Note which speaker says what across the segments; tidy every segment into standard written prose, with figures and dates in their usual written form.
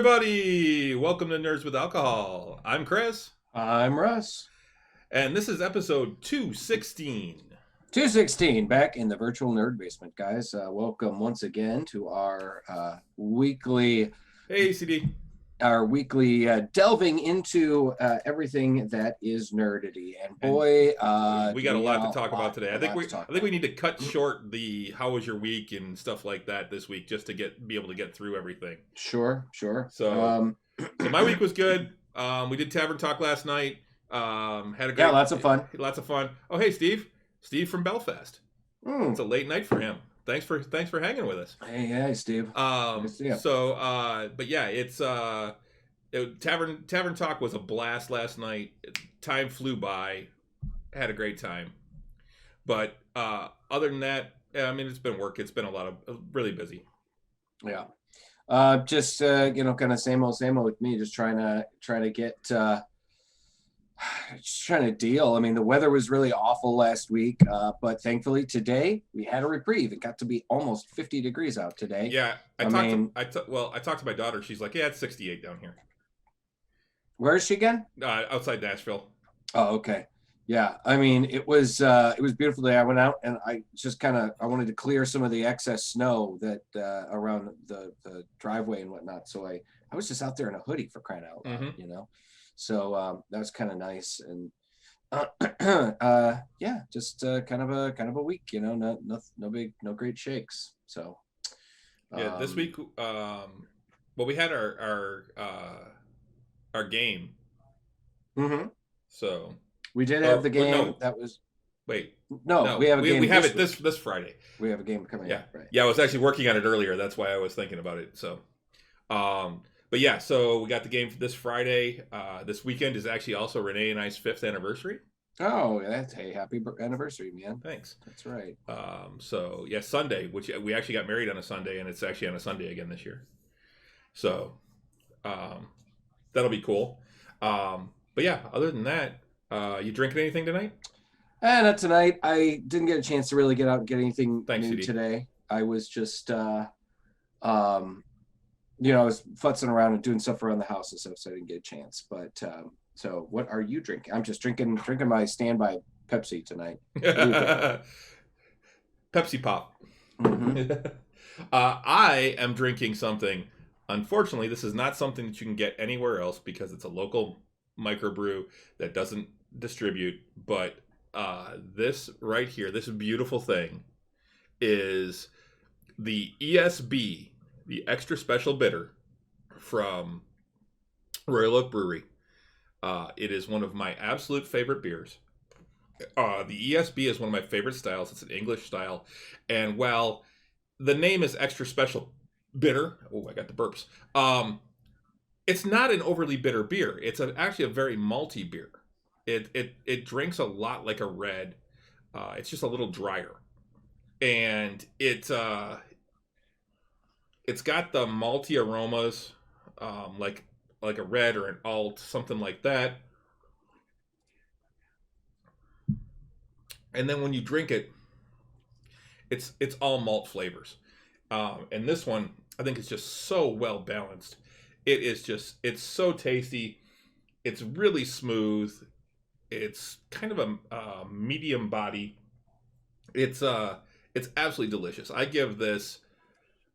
Speaker 1: everybody! Welcome to Nerds with Alcohol. I'm Chris,
Speaker 2: I'm Russ.
Speaker 1: and this is episode 216.
Speaker 2: 216 back in the virtual nerd basement, guys. Welcome once again to
Speaker 1: Hey, CD.
Speaker 2: our weekly delving into everything that is nerdity. And boy,
Speaker 1: We
Speaker 2: do
Speaker 1: got a
Speaker 2: we
Speaker 1: lot
Speaker 2: got
Speaker 1: to talk about today.
Speaker 2: a lot to talk
Speaker 1: I think we
Speaker 2: about.
Speaker 1: need to cut short the how was your week and stuff like that this week just to be able to get through everything.
Speaker 2: Sure.
Speaker 1: So my week was good. We did Tavern Talk last night. Had a great,
Speaker 2: Yeah, lots of fun.
Speaker 1: Lots of fun. Oh, hey, Steve from Belfast. It's a late night for him. Thanks for hanging with us.
Speaker 2: Hey, Steve. Nice to see you.
Speaker 1: But yeah, Tavern Talk was a blast last night. Time flew by. Had a great time. But other than that, I mean, it's been work. It's been a lot of really busy.
Speaker 2: Yeah. Just kind of same old with me. Just trying to get. Just trying to deal. I mean, the weather was really awful last week, but thankfully today we had a reprieve. It got to be almost 50 degrees out today.
Speaker 1: Yeah, I talked to my daughter. She's like, "Yeah, it's 68 down here."
Speaker 2: Where is she again?
Speaker 1: Outside Nashville.
Speaker 2: Oh, okay. Yeah, I mean, it was beautiful day. I went out and I wanted to clear some of the excess snow that around the driveway and whatnot. So I was just out there in a hoodie, for crying out loud, So that was kind of nice, and yeah, just kind of a week, no great shakes. So
Speaker 1: yeah, this week, we had our game. So
Speaker 2: we did have the game.
Speaker 1: No.
Speaker 2: That was
Speaker 1: wait.
Speaker 2: No, we have a game.
Speaker 1: We have it this Friday.
Speaker 2: We have a game coming up. Right.
Speaker 1: Yeah, I was actually working on it earlier. That's why I was thinking about it. So, but yeah, so we got the game for this Friday. This weekend is actually also Renee and I's 5th anniversary.
Speaker 2: Oh, happy anniversary, man.
Speaker 1: Thanks.
Speaker 2: That's right.
Speaker 1: So yeah, Sunday, which we actually got married on a Sunday, and it's actually on a Sunday again this year. So, that'll be cool. But yeah, other than that, you drinking anything tonight?
Speaker 2: Not tonight. I didn't get a chance to really get out and get anything new today. I was just I was futzing around and doing stuff around the house and stuff, so I didn't get a chance. But so what are you drinking? I'm just drinking my standby Pepsi tonight.
Speaker 1: Pepsi Pop.
Speaker 2: Mm-hmm.
Speaker 1: I am drinking something. Unfortunately, this is not something that you can get anywhere else because it's a local microbrew that doesn't distribute. But this right here, this beautiful thing, is the ESB, the extra special bitter from Royal Oak Brewery. It is one of my absolute favorite beers. The ESB is one of my favorite styles. It's an English style. And while the name is extra special bitter, oh, I got the burps. It's not an overly bitter beer. It's actually a very malty beer. It drinks a lot like a red. It's just a little drier. And it's got the malty aromas, like a red or an alt, something like that. And then when you drink it, it's all malt flavors. And this one, I think, is just so well balanced. It's so tasty. It's really smooth. It's kind of a medium body. It's absolutely delicious. I give this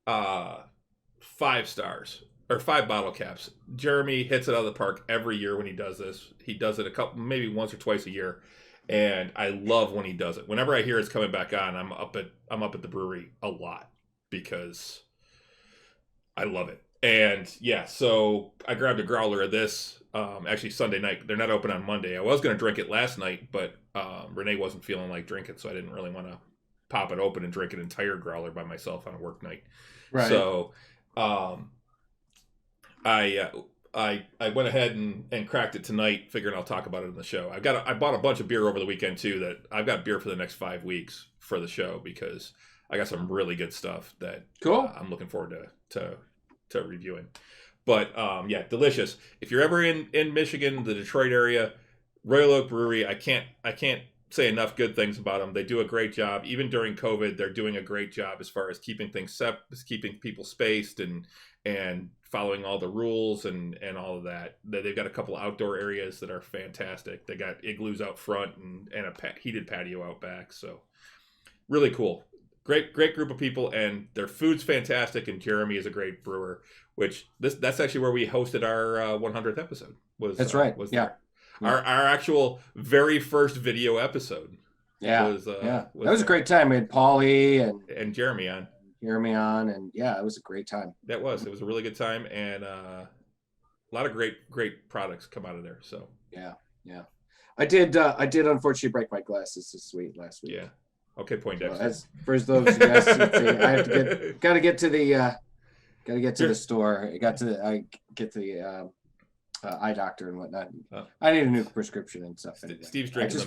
Speaker 1: 5 stars, or 5 bottle caps. Jeremy hits it out of the park every year when he does this. He does it maybe once or twice a year, and I love when he does it. Whenever I hear it's coming back on, I'm up at the brewery a lot because I love it. And yeah, so I grabbed a growler of this actually Sunday night. They're not open on Monday. I was going to drink it last night, but Renee wasn't feeling like drinking, so I didn't really want to pop it open and drink an entire growler by myself on a work night. Right. So I went ahead and cracked it tonight, figuring I'll talk about it in the show. I bought a bunch of beer over the weekend too. That I've got beer for the next 5 weeks for the show because I got some really good stuff that I'm looking forward to reviewing. But yeah, delicious. If you're ever in Michigan, the Detroit area, Royal Oak Brewery, I can't say enough good things about them. They do a great job. Even during COVID, they're doing a great job as far as keeping things keeping people spaced and following all the rules and all of that. They've got a couple outdoor areas that are fantastic. They got igloos out front and a heated patio out back. So really cool. Great group of people, and their food's fantastic. And Jeremy is a great brewer. That's actually where we hosted our 100th episode.
Speaker 2: That's right.
Speaker 1: Yeah. Our actual very first video episode.
Speaker 2: Yeah. That was a great time. We had Paulie
Speaker 1: and Jeremy on.
Speaker 2: And yeah, it was a great time.
Speaker 1: It was a really good time, and a lot of great products come out of there. So
Speaker 2: yeah. I did unfortunately break my glasses last week.
Speaker 1: Yeah. Okay, point Dexter.
Speaker 2: As for those, yes, I have to get to the store. I get to the eye doctor and whatnot. I need a new prescription and stuff. Anyway.
Speaker 1: Steve's drinking.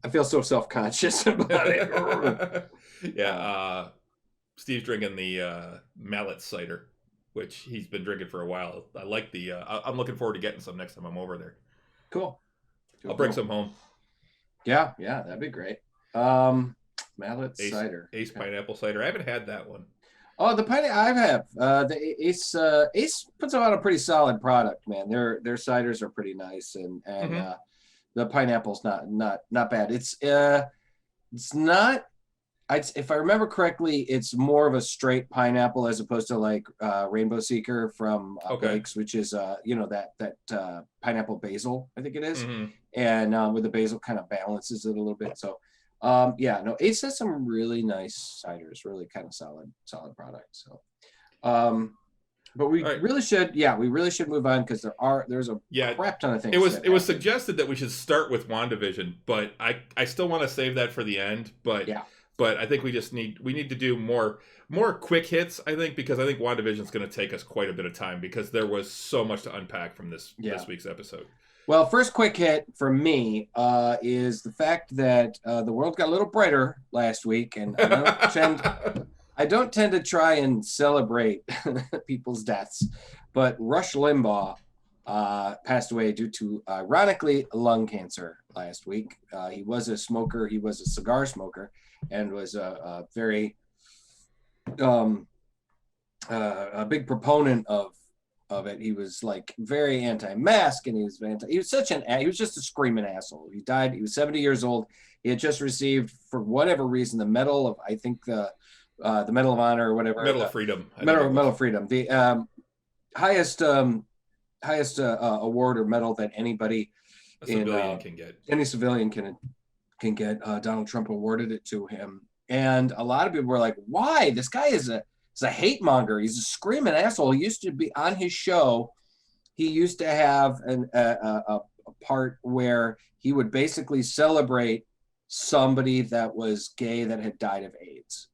Speaker 2: I feel so self-conscious about it.
Speaker 1: Yeah, Steve's drinking the mallet cider, which he's been drinking for a while. I like the. I'm looking forward to getting some next time I'm over there.
Speaker 2: Cool.
Speaker 1: I'll bring some home.
Speaker 2: Yeah, that'd be great. Mallet cider.
Speaker 1: Ace pineapple cider. I haven't had that one.
Speaker 2: Oh, the pineapple I have. The Ace puts out a pretty solid product, man. Their ciders are pretty nice, and the pineapple's not bad. It's not. If I remember correctly, it's more of a straight pineapple as opposed to like Rainbow Seeker from Blake's, which is that pineapple basil, I think it is, and with the basil kind of balances it a little bit. So. Ace has some really nice ciders, really kind of solid product. So, but we really should move on because there's a crap ton of things.
Speaker 1: It was suggested that we should start with WandaVision, but I still want to save that for the end. But I think we need to do more quick hits. I think because I think WandaVision is going to take us quite a bit of time because there was so much to unpack from this week's episode.
Speaker 2: Well, first quick hit for me is the fact that the world got a little brighter last week, and I don't tend to try and celebrate people's deaths, but Rush Limbaugh passed away due to, ironically, lung cancer last week. He was a smoker. He was a cigar smoker, and was a very a big proponent of it. He was like very anti-mask, and he was just a screaming asshole. He died. He was 70 years old. He had just received, for whatever reason, the medal of, I think the Medal of Honor or whatever.
Speaker 1: Medal of Freedom.
Speaker 2: Medal of Freedom. The highest award or medal that anybody
Speaker 1: can get.
Speaker 2: Any civilian can get. Donald Trump awarded it to him, and a lot of people were like, "Why? This guy is a hate monger. He's a screaming asshole." He used to be on his show. He used to have a part where he would basically celebrate somebody that was gay that had died of AIDS.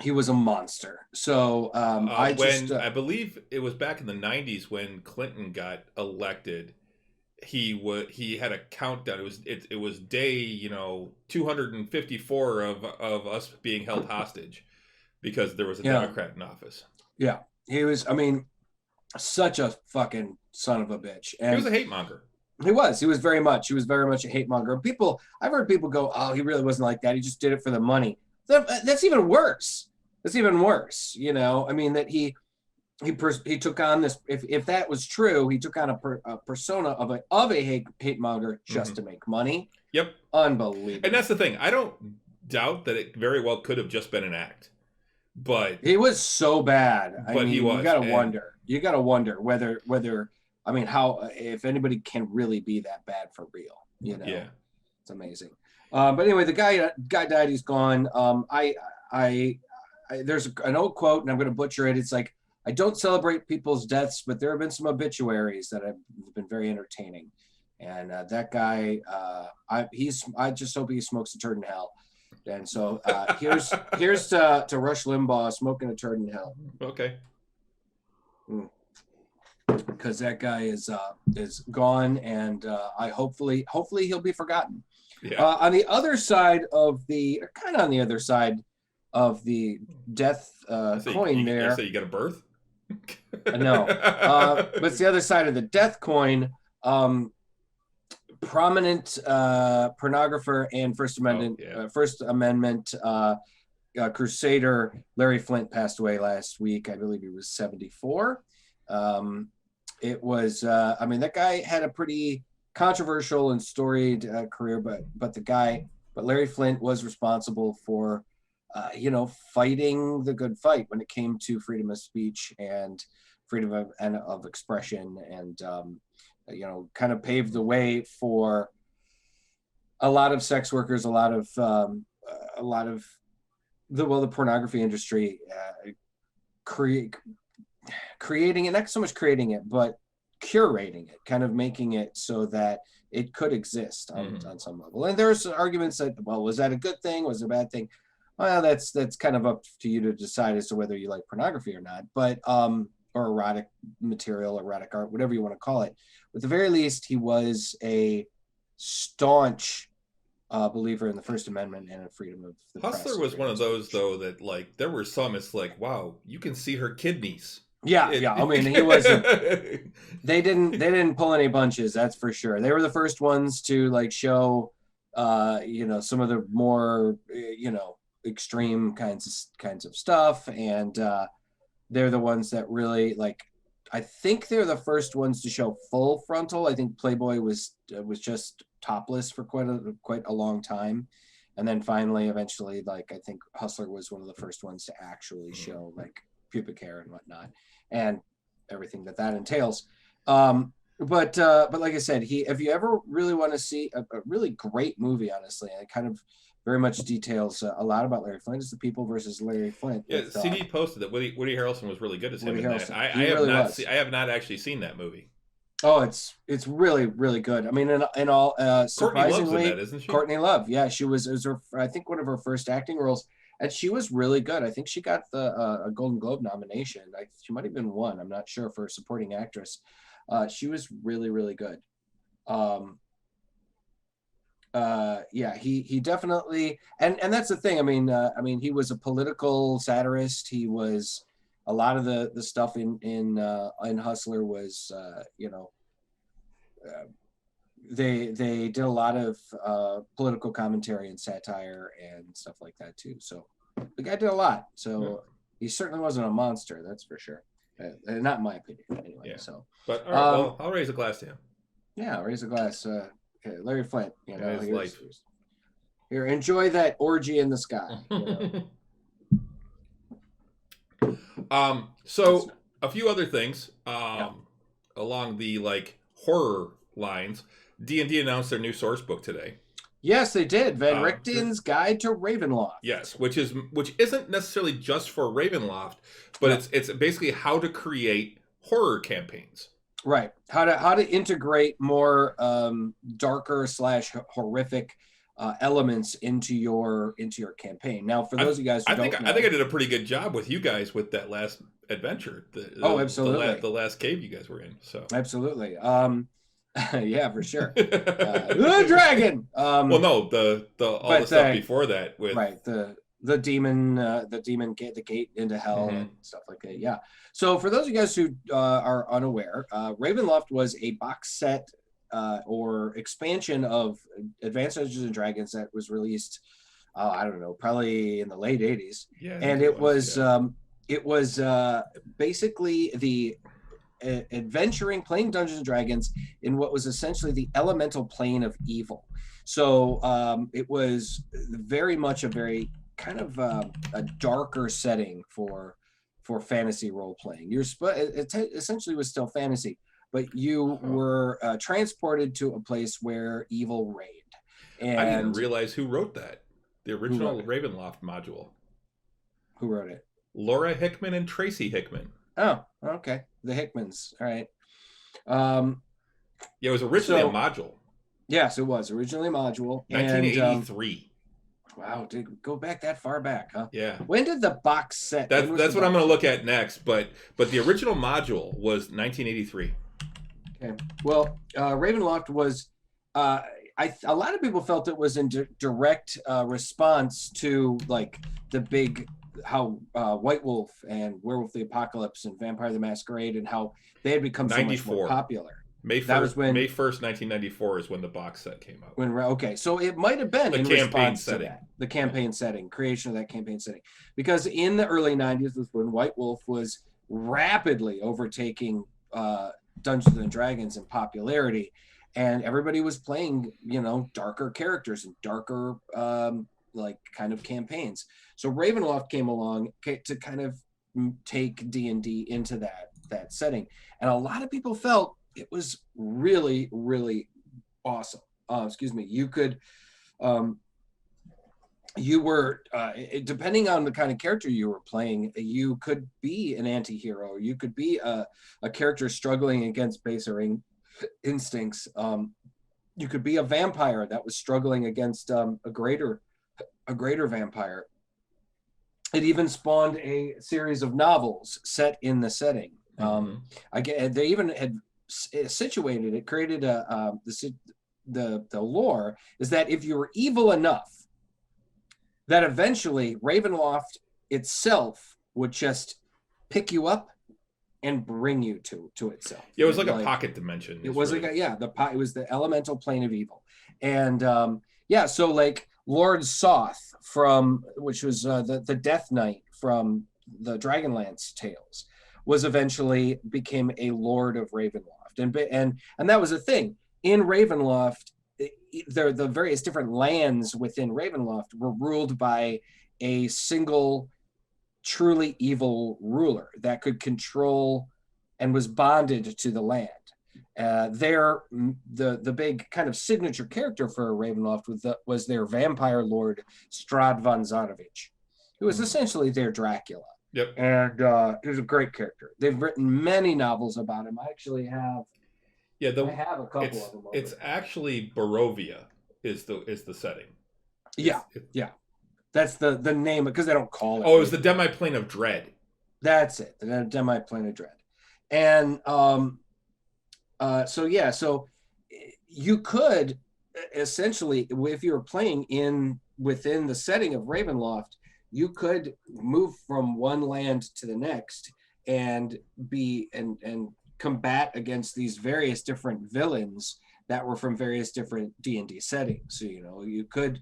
Speaker 2: He was a monster. So I
Speaker 1: believe it was back in the 90s when Clinton got elected. He had a countdown. It was day 254 of us being held hostage because there was a Democrat in office.
Speaker 2: Yeah, he was. I mean, such a fucking son of a bitch. And
Speaker 1: he was a hate monger.
Speaker 2: He was very much a hate monger. I've heard people go, "Oh, he really wasn't like that. He just did it for the money." That's even worse. I mean, that he took on this. If that was true, he took on a persona of a hate monger just to make money.
Speaker 1: Yep,
Speaker 2: unbelievable.
Speaker 1: And that's the thing. I don't doubt that it very well could have just been an act, but
Speaker 2: he was so bad.
Speaker 1: He was.
Speaker 2: You gotta wonder whether. I mean, how if anybody can really be that bad for real?
Speaker 1: Yeah,
Speaker 2: it's amazing. But anyway, the guy died. He's gone. There's an old quote, and I'm going to butcher it. It's like, "I don't celebrate people's deaths, but there have been some obituaries that have been very entertaining." And that guy, I just hope he smokes a turd in hell. And so here's to Rush Limbaugh smoking a turd in hell.
Speaker 1: Okay.
Speaker 2: Because that guy is gone, and I hopefully he'll be forgotten.
Speaker 1: Yeah.
Speaker 2: On the other side of the death coin, there.
Speaker 1: So you got a birth?
Speaker 2: No, but it's the other side of the death coin. prominent pornographer and First Amendment crusader Larry Flynt passed away last week. I believe he was 74. It was, I mean, that guy had a pretty controversial and storied career, but Larry Flynt was responsible for, fighting the good fight when it came to freedom of speech and freedom of expression, and kind of paved the way for a lot of sex workers, a lot of the pornography industry, creating it, not so much creating it, but curating it, kind of making it so that it could exist on some level. And there's arguments that, well, was that a good thing? Was it a bad thing? Well, that's kind of up to you to decide as to whether you like pornography or not, but or erotic material, erotic art, whatever you want to call it. At the very least, he was a staunch believer in the First Amendment and in freedom of the press.
Speaker 1: Hustler was one of those, though, that like there were some. It's like, wow, you can see her kidneys.
Speaker 2: Yeah. I mean, he was. They didn't pull any bunches, that's for sure. They were the first ones to like show, some of the more, extreme kinds of stuff, and they're the ones that really like. I think they're the first ones to show full frontal. I think Playboy was just topless for quite a long time, and then finally, eventually, like I think Hustler was one of the first ones to actually show like pubic hair and whatnot, and everything that entails. But like I said, if you ever really want to see a really great movie, honestly, and it kind of very much details a lot about Larry Flynt, is The People versus Larry Flynt.
Speaker 1: Yeah, CD posted that Woody Harrelson was really good as him in that. I have not actually seen that movie.
Speaker 2: Oh, it's really, really good. I mean, in all, surprisingly,
Speaker 1: Courtney Love's in that, isn't she?
Speaker 2: Courtney Love, yeah, it was her, I think, one of her first acting roles, and she was really good. I think she got a Golden Globe nomination. She might have been won. I'm not sure, for supporting actress. She was really, really good. He definitely, and that's the thing. I mean, he was a political satirist. He was, a lot of the stuff in Hustler was, they did a lot of political commentary and satire and stuff like that too. So the guy did a lot. So he certainly wasn't a monster, that's for sure. Not in my opinion, anyway. Yeah. So,
Speaker 1: but all right, well, I'll raise a glass to him.
Speaker 2: Yeah, I'll raise a glass. Okay, Larry Flynt,
Speaker 1: his life.
Speaker 2: Here, enjoy that orgy in the sky.
Speaker 1: So a few other things along the like horror lines. D&D announced their new source book today.
Speaker 2: Yes, they did. Van Richten's Guide to Ravenloft.
Speaker 1: Yes, which isn't necessarily just for Ravenloft, but it's basically how to create horror campaigns.
Speaker 2: Right. How to integrate more darker / horrific elements into your campaign. Now, for those of you guys who don't know,
Speaker 1: I think I did a pretty good job with you guys with that last adventure.
Speaker 2: Absolutely.
Speaker 1: The last cave you guys were in. So
Speaker 2: absolutely. Yeah, for sure. The dragon.
Speaker 1: Well, no, the stuff before that with
Speaker 2: the demon, the gate into hell and stuff like that. Yeah. So for those of you guys who are unaware, Ravenloft was a box set or expansion of Advanced Dungeons and Dragons that was released, I don't know, probably in the late 80s. Yeah, and it was basically the playing Dungeons and Dragons in what was essentially the elemental plane of evil. So it was very much a very kind of a darker setting for fantasy role playing. It essentially was still fantasy, but you were transported to a place where evil reigned. And
Speaker 1: I didn't realize who wrote that. The original Ravenloft module.
Speaker 2: Who wrote it?
Speaker 1: Laura Hickman and Tracy Hickman.
Speaker 2: Oh, okay. The Hickmans. All right.
Speaker 1: Yeah, it was originally a module.
Speaker 2: Yes, it was originally a module.
Speaker 1: 1983.
Speaker 2: Wow, dude, go back that far back, huh?
Speaker 1: Yeah.
Speaker 2: When did the box set?
Speaker 1: That's what I'm going to look at next. But the original module was 1983.
Speaker 2: Okay. Well, Ravenloft was. A lot of people felt it was in direct response to like the big how White Wolf and Werewolf the Apocalypse and Vampire the Masquerade and how they had become so much more popular.
Speaker 1: May 1st, 1994 is when the box set came out.
Speaker 2: Okay, so it might have been in response to that, the campaign setting, creation of that campaign setting, because in the early 90s was when White Wolf was rapidly overtaking Dungeons and Dragons in popularity, and everybody was playing, darker characters and darker like kind of campaigns. So Ravenloft came along to kind of take D&D into that setting, and a lot of people felt it was really, really awesome. You could, you were, depending on the kind of character you were playing, you could be an anti-hero. You could be a character struggling against baser instincts. You could be a vampire that was struggling against a greater vampire. It even spawned a series of novels set in the setting. They even had situated it, created the lore is that if you were evil enough, that eventually Ravenloft itself would just pick you up and bring you to itself.
Speaker 1: Yeah, it was like a pocket dimension.
Speaker 2: It was really... it was the elemental plane of evil. And so like Lord Soth which was the Death Knight from the Dragonlance tales, was eventually became a Lord of Ravenloft. And that was a thing. In Ravenloft, the various different lands within Ravenloft were ruled by a single truly evil ruler that could control and was bonded to the land. The big kind of signature character for Ravenloft was their vampire lord Strahd von Zarovich, who was essentially their Dracula.
Speaker 1: Yep.
Speaker 2: And he was a great character. They've written many novels about him. I actually have. I have a couple of them.
Speaker 1: It's actually Barovia is the setting.
Speaker 2: Yeah. That's the name, because they don't call it.
Speaker 1: Oh, it was the Demiplane of Dread.
Speaker 2: That's it. The Demiplane of Dread. And so you could essentially, if you were playing within the setting of Ravenloft, you could move from one land to the next and combat against these various different villains that were from various different D&D settings. So, you could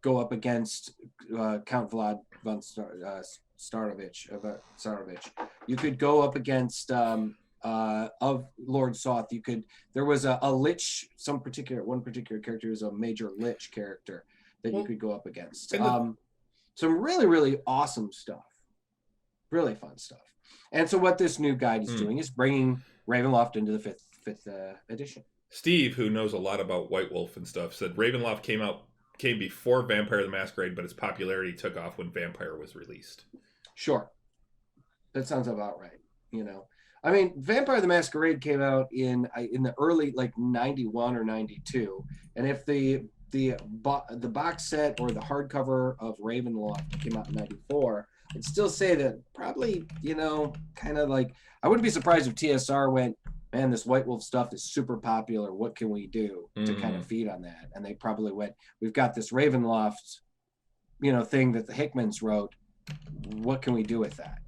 Speaker 2: go up against Count Vlad von Starovich. You could go up against of Lord Soth. There was a lich, one particular character was a major lich character that you could go up against. Some really, really awesome stuff. Really fun stuff. And so what this new guide is doing is bringing Ravenloft into the fifth edition.
Speaker 1: Steve, who knows a lot about White Wolf and stuff, said Ravenloft came before Vampire the Masquerade, but its popularity took off when Vampire was released.
Speaker 2: Sure. That sounds about right. I mean, Vampire the Masquerade came out in the early, like 91 or 92. And if the box set or the hardcover of Ravenloft came out in 94, I'd still say that probably, kind of like, I wouldn't be surprised if TSR went, man, this White Wolf stuff is super popular. What can we do to kind of feed on that? And they probably went, we've got this Ravenloft, thing that the Hickmans wrote. What can we do with that?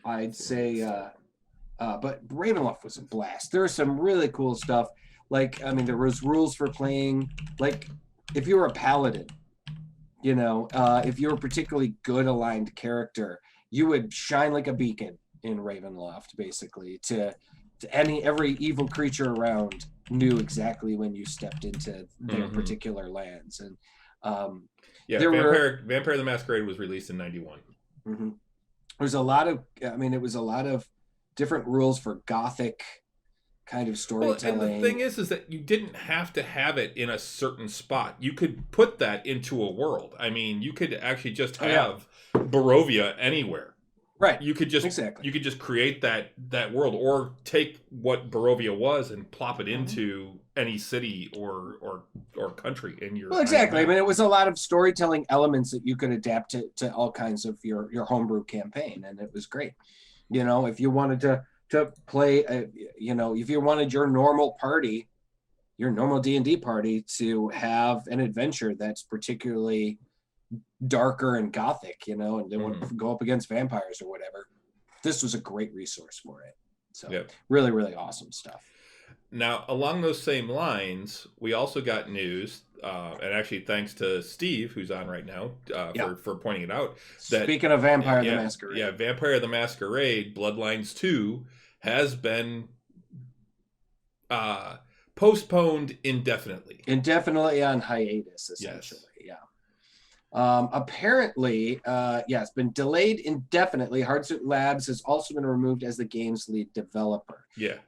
Speaker 2: I'd say, but Ravenloft was a blast. There was some really cool stuff. Like, I mean, there was rules for playing, like, if you were a paladin, if you were a particularly good aligned character, you would shine like a beacon in Ravenloft, basically, to every evil creature around knew exactly when you stepped into their particular lands. And
Speaker 1: Vampire the Masquerade was released in 91.
Speaker 2: Mm-hmm. It was a lot of different rules for Gothic kind of storytelling.
Speaker 1: And the thing is that you didn't have to have it in a certain spot. You could put that into a world. I mean, you could actually just have Barovia anywhere.
Speaker 2: Right.
Speaker 1: You could just create that world, or take what Barovia was and plop it into any city or country in your.
Speaker 2: Well, exactly. I mean, it was a lot of storytelling elements that you could adapt to all kinds of your homebrew campaign, and it was great. If you wanted to play, if you wanted your normal party, your normal D&D party to have an adventure that's particularly darker and gothic, and they want to go up against vampires or whatever, this was a great resource for it. So
Speaker 1: Yep.
Speaker 2: really, really awesome stuff.
Speaker 1: Now, along those same lines, we also got news, and actually thanks to Steve, who's on right now,
Speaker 2: Yeah.
Speaker 1: for pointing it out. That
Speaker 2: Speaking of Vampire the
Speaker 1: yeah,
Speaker 2: Masquerade.
Speaker 1: yeah, Vampire the Masquerade, Bloodlines 2 has been postponed indefinitely.
Speaker 2: Indefinitely on hiatus, essentially.
Speaker 1: Yes.
Speaker 2: Yeah. Apparently, it's been delayed indefinitely. Hardsuit Labs has also been removed as the game's lead developer.
Speaker 1: Yeah.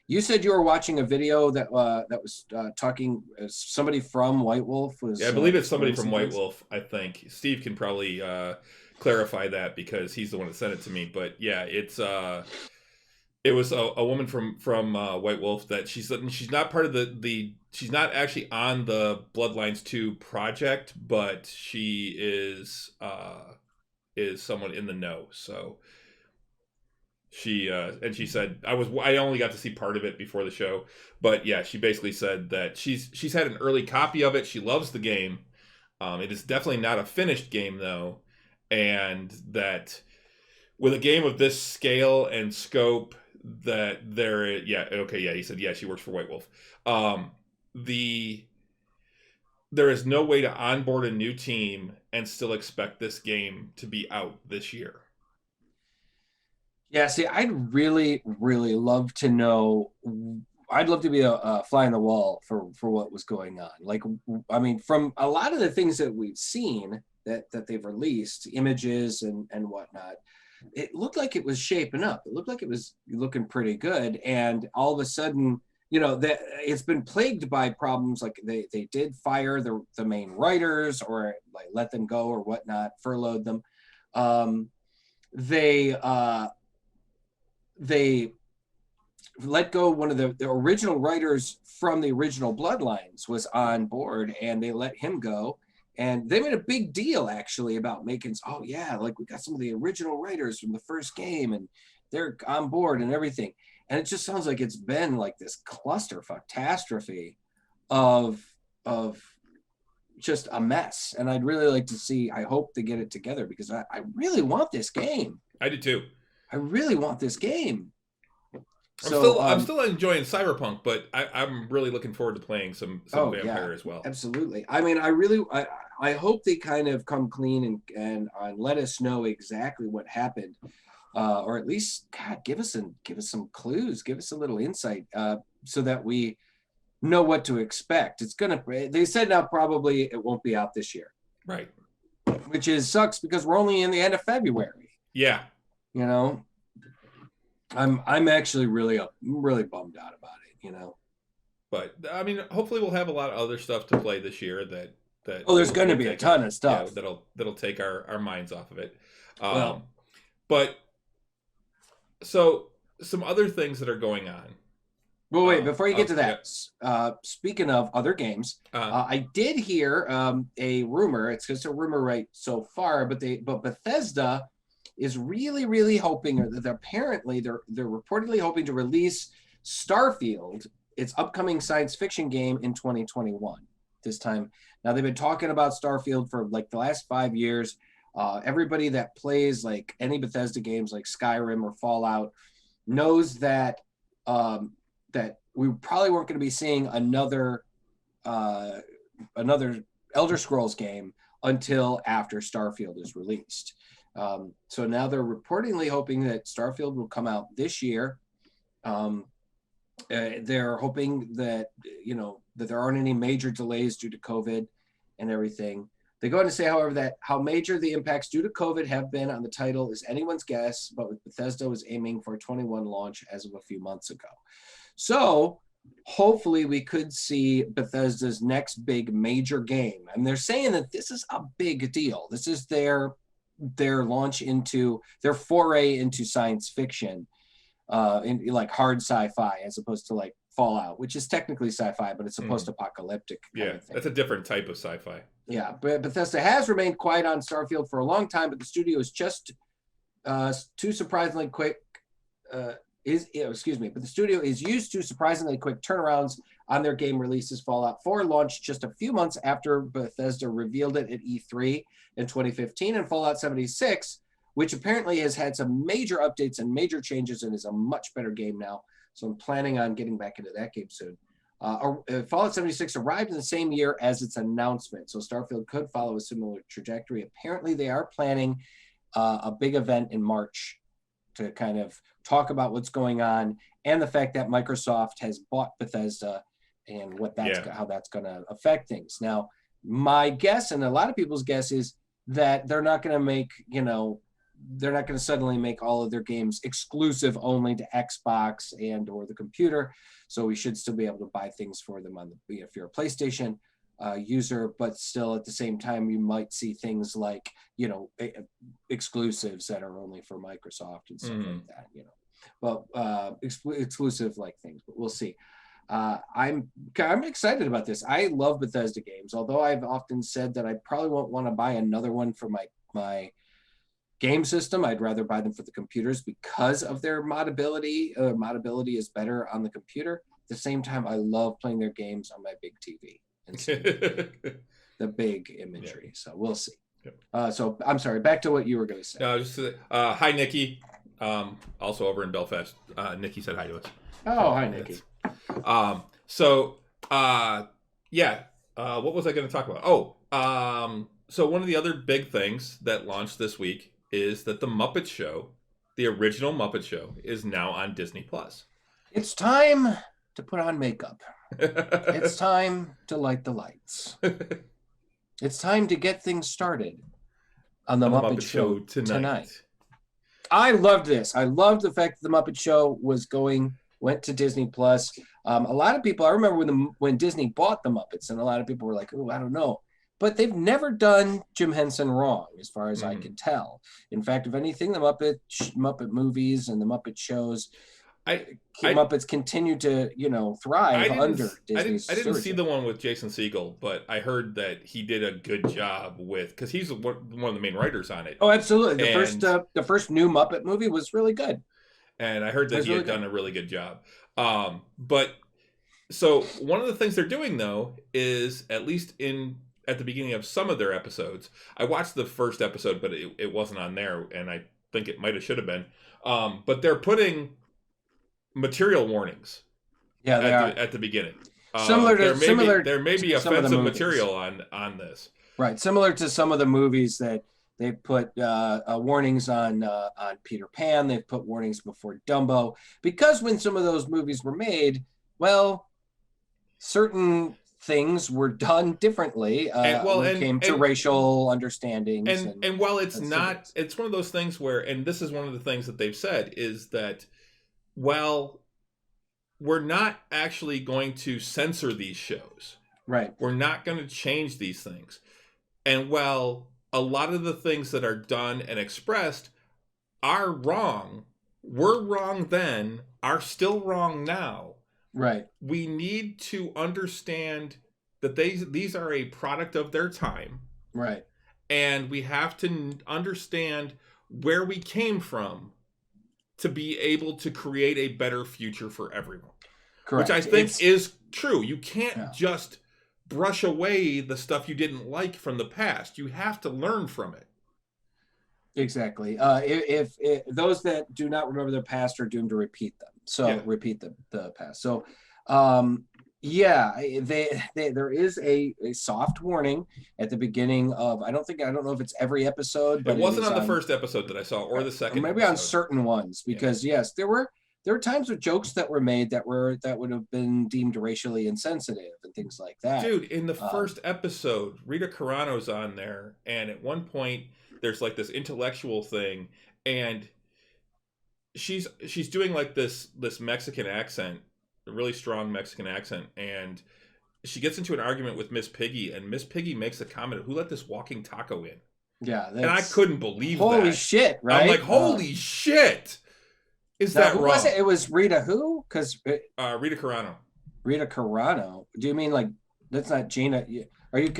Speaker 2: You said you were watching a video that was talking. Somebody from White Wolf was.
Speaker 1: Yeah, I believe it's somebody
Speaker 2: explaining
Speaker 1: from
Speaker 2: some
Speaker 1: White
Speaker 2: things.
Speaker 1: Wolf. I think Steve can probably clarify that because he's the one that sent it to me. But yeah, it was a woman from White Wolf that she's not part of the she's not actually on the Bloodlines 2 project, but she is someone in the know. So she and she said I only got to see part of it before the show, but yeah, she basically said that she's had an early copy of it. She loves the game. It is definitely not a finished game though, and that with a game of this scale and scope, that he said she works for White Wolf. There is no way to onboard a new team and still expect this game to be out this year.
Speaker 2: Yeah, see, I'd really, really love to know. I'd love to be a fly on the wall for what was going on. Like, I mean, from a lot of the things that we've seen that they've released, images and whatnot, it looked like it was shaping up. It looked like it was looking pretty good. And all of a sudden, that it's been plagued by problems. Like they did fire the main writers or like let them go or whatnot, furloughed them. They let go one of the original writers from the original Bloodlines was on board, and they let him go. And they made a big deal actually about making, like we got some of the original writers from the first game and they're on board and everything. And it just sounds like it's been like this clusterfuck catastrophe of just a mess. And I'd really like to see, I hope they get it together because I really want this game.
Speaker 1: I do too.
Speaker 2: I really want this game.
Speaker 1: I'm still enjoying Cyberpunk, but I'm really looking forward to playing some Vampire as well.
Speaker 2: Absolutely. I mean, I hope they kind of come clean and let us know exactly what happened, or at least give us some clues, give us a little insight, so that we know what to expect. They said now probably it won't be out this year,
Speaker 1: right?
Speaker 2: Which sucks because we're only in the end of February.
Speaker 1: Yeah.
Speaker 2: I'm actually really bummed out about it,
Speaker 1: But I mean, hopefully we'll have a lot of other stuff to play this year that
Speaker 2: there's going to be a ton of stuff
Speaker 1: that'll take our minds off of it.
Speaker 2: Well,
Speaker 1: but so some other things that are going on.
Speaker 2: Well, wait, before you get to that, speaking of other games, I did hear a rumor. It's just a rumor right so far, but Bethesda is really, really hoping, or they're reportedly hoping to release Starfield, its upcoming science fiction game, in 2021. This time, now they've been talking about Starfield for like the last 5 years. Everybody that plays like any Bethesda games, like Skyrim or Fallout, knows that that we probably weren't going to be seeing another Elder Scrolls game until after Starfield is released. So now they're reportedly hoping that Starfield will come out this year. They're hoping that that there aren't any major delays due to COVID and everything. They go on to say, however, that how major the impacts due to COVID have been on the title is anyone's guess, but with Bethesda was aiming for a 21 launch as of a few months ago. So hopefully we could see Bethesda's next big major game. And they're saying that this is a big deal. This is their launch into their foray into science fiction, in like hard sci-fi, as opposed to like Fallout, which is technically sci-fi, but it's a post-apocalyptic kind of thing.
Speaker 1: That's a different type of sci-fi.
Speaker 2: Yeah, but Bethesda has remained quiet on Starfield for a long time, but the studio is just too surprisingly quick. But the studio is used to surprisingly quick turnarounds on their game releases. Fallout 4 launched just a few months after Bethesda revealed it at E3 in 2015, and Fallout 76 which apparently has had some major updates and major changes and is a much better game now. So I'm planning on getting back into that game soon. Fallout 76 arrived in the same year as its announcement, so Starfield could follow a similar trajectory. Apparently, they are planning a big event in March to kind of talk about what's going on and the fact that Microsoft has bought Bethesda and how that's going to affect things. Now, my guess and a lot of people's guess is that they're not going to make, they're not going to suddenly make all of their games exclusive only to Xbox and or the computer. So we should still be able to buy things for them if you're a PlayStation user, but still at the same time, you might see things like, exclusives that are only for Microsoft and stuff like that, but exclusive like things, but we'll see. I'm excited about this. I love Bethesda games, although I've often said that I probably won't want to buy another one for my game system. I'd rather buy them for the computers because of their modability. Modability is better on the computer. At the same time, I love playing their games on my big TV and the big imagery. Yeah. So we'll see. Yep. So I'm sorry, back to what you were going to say.
Speaker 1: No, just hi, Nikki. Also over in Belfast. Nikki said hi to us.
Speaker 2: Oh, hi, Nikki.
Speaker 1: What was I going to talk about? So one of the other big things that launched this week is that the Muppet Show, the original Muppet Show, is now on Disney Plus.
Speaker 2: It's time to put on makeup. It's time to light the lights. It's time to get things started on the Muppet Show tonight. I loved this. I loved the fact that the Muppet Show went to Disney Plus. A lot of people, I remember when Disney bought the Muppets, and a lot of people were like, "Oh, I don't know." But they've never done Jim Henson wrong, as far as I can tell. In fact, if anything, the Muppet movies and the Muppet shows, Muppets continue to thrive under Disney's
Speaker 1: I didn't see the one with Jason Segel, but I heard that he did a good job because he's one of the main writers on it.
Speaker 2: Oh, absolutely! The first new Muppet movie was really good.
Speaker 1: And I heard that he had done a really good job. But so one of the things they're doing, though, is at least at the beginning of some of their episodes, I watched the first episode, but it wasn't on there, and I think it might have should have been. But they're putting material warnings at the beginning. There may be offensive material on this.
Speaker 2: Right, similar to some of the movies that they've put warnings on Peter Pan. They've put warnings before Dumbo. Because when some of those movies were made, well, certain things were done differently when it came to racial understandings.
Speaker 1: And while it's not, it's one of those things where, and this is one of the things that they've said, is that, well, we're not actually going to censor these shows.
Speaker 2: Right.
Speaker 1: We're not going to change these things. And while a lot of the things that are done and expressed are wrong, were wrong then, are still wrong now.
Speaker 2: Right.
Speaker 1: We need to understand that these are a product of their time.
Speaker 2: Right.
Speaker 1: And we have to understand where we came from to be able to create a better future for everyone.
Speaker 2: Correct.
Speaker 1: Which I think is true. You can't just brush away the stuff you didn't like from the past. You have to learn from it.
Speaker 2: Exactly. If those that do not remember their past are doomed to repeat them. So repeat the past. So there is a soft warning at the beginning of, I don't know if it's every episode, but
Speaker 1: it wasn't on the first episode that I saw or the second.
Speaker 2: Or maybe episode. On certain ones, because yes, there were times with jokes that were made that would have been deemed racially insensitive and things like that.
Speaker 1: Dude, in the first episode, Rita Carano's on there, and at one point there's like this intellectual thing, and she's doing like this Mexican accent, a really strong Mexican accent, and she gets into an argument with Miss Piggy, and Miss Piggy makes a comment, "Who let this walking taco in?"
Speaker 2: Yeah,
Speaker 1: and I couldn't believe
Speaker 2: holy
Speaker 1: that.
Speaker 2: Shit, right?
Speaker 1: I'm like, holy shit. Is that wrong?
Speaker 2: Was it? It was Rita who? Because
Speaker 1: Rita Carano.
Speaker 2: Rita Carano. Do you mean like that's not Gina? Are you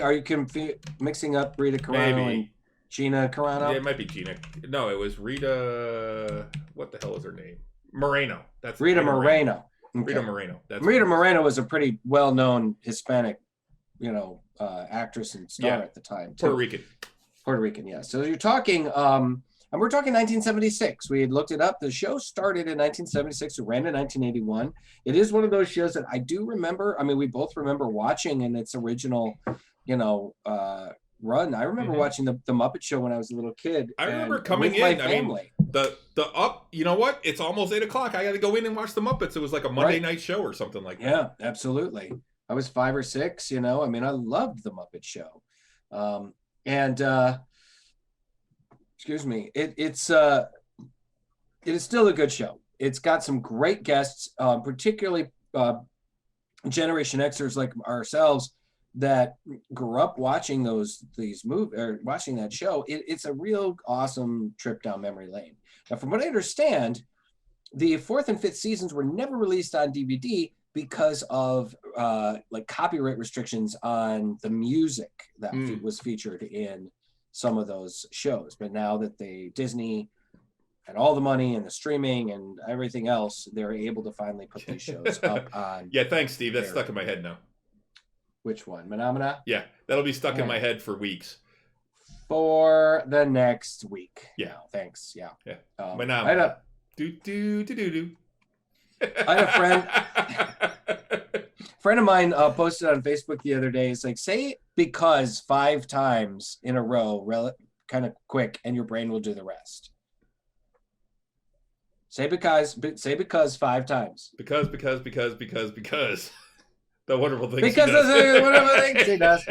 Speaker 2: mixing up Rita Carano and Gina Carano?
Speaker 1: Yeah, it might be Gina. No, it was Rita. What the hell is her name? Moreno. That's
Speaker 2: Rita Moreno. Okay.
Speaker 1: Rita Moreno.
Speaker 2: Rita Moreno was a pretty well-known Hispanic, actress and star at the time. Too.
Speaker 1: Puerto Rican,
Speaker 2: yeah. So you're talking. And we're talking 1976. We had looked it up. The show started in 1976. It ran in 1981. It is one of those shows that I do remember. I mean, we both remember watching in its original, run. I remember watching the Muppet Show when I was a little kid.
Speaker 1: I remember coming
Speaker 2: with
Speaker 1: in.
Speaker 2: my family.
Speaker 1: You know what? It's almost 8:00. I got to go in and watch the Muppets. It was like a Monday night show or something like that.
Speaker 2: Yeah, absolutely. I was 5 or 6. I mean, I loved the Muppet Show, excuse me. It is still a good show. It's got some great guests, particularly Generation Xers like ourselves that grew up watching these movies or watching that show. It's a real awesome trip down memory lane. Now, from what I understand, the 4th and 5th seasons were never released on DVD because of like copyright restrictions on the music that was featured in some of those shows. But now that Disney had all the money and the streaming and everything else, they're able to finally put these shows up on.
Speaker 1: Yeah, thanks, Steve. That's stuck in my head now.
Speaker 2: Which one? Phenomena?
Speaker 1: Yeah, that'll be stuck in my head for weeks.
Speaker 2: For the next week.
Speaker 1: Yeah.
Speaker 2: No, thanks. Yeah.
Speaker 1: Yeah.
Speaker 2: Phenomena. I had a friend of mine posted on Facebook the other day. It's like, say because 5 times in a row, kind of quick, and your brain will do the rest. Say because 5 times.
Speaker 1: Because. The wonderful things
Speaker 2: because
Speaker 1: he does.
Speaker 2: The wonderful things he does.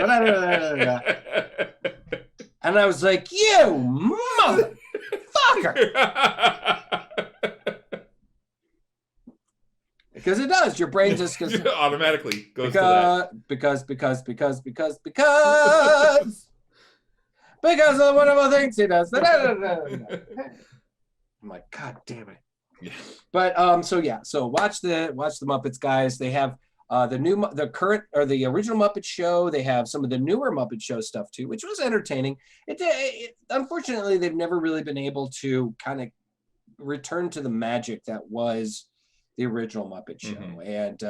Speaker 2: And I was like, you motherfucker. Because it does. Your brain just goes
Speaker 1: automatically goes to that.
Speaker 2: Because of the wonderful things he does. I'm like, God damn it.
Speaker 1: Yeah.
Speaker 2: But so watch the Muppets, guys. They have the original Muppet Show. They have some of the newer Muppet Show stuff too, which was entertaining. It unfortunately, they've never really been able to kind of return to the magic that was the original Muppet Show. And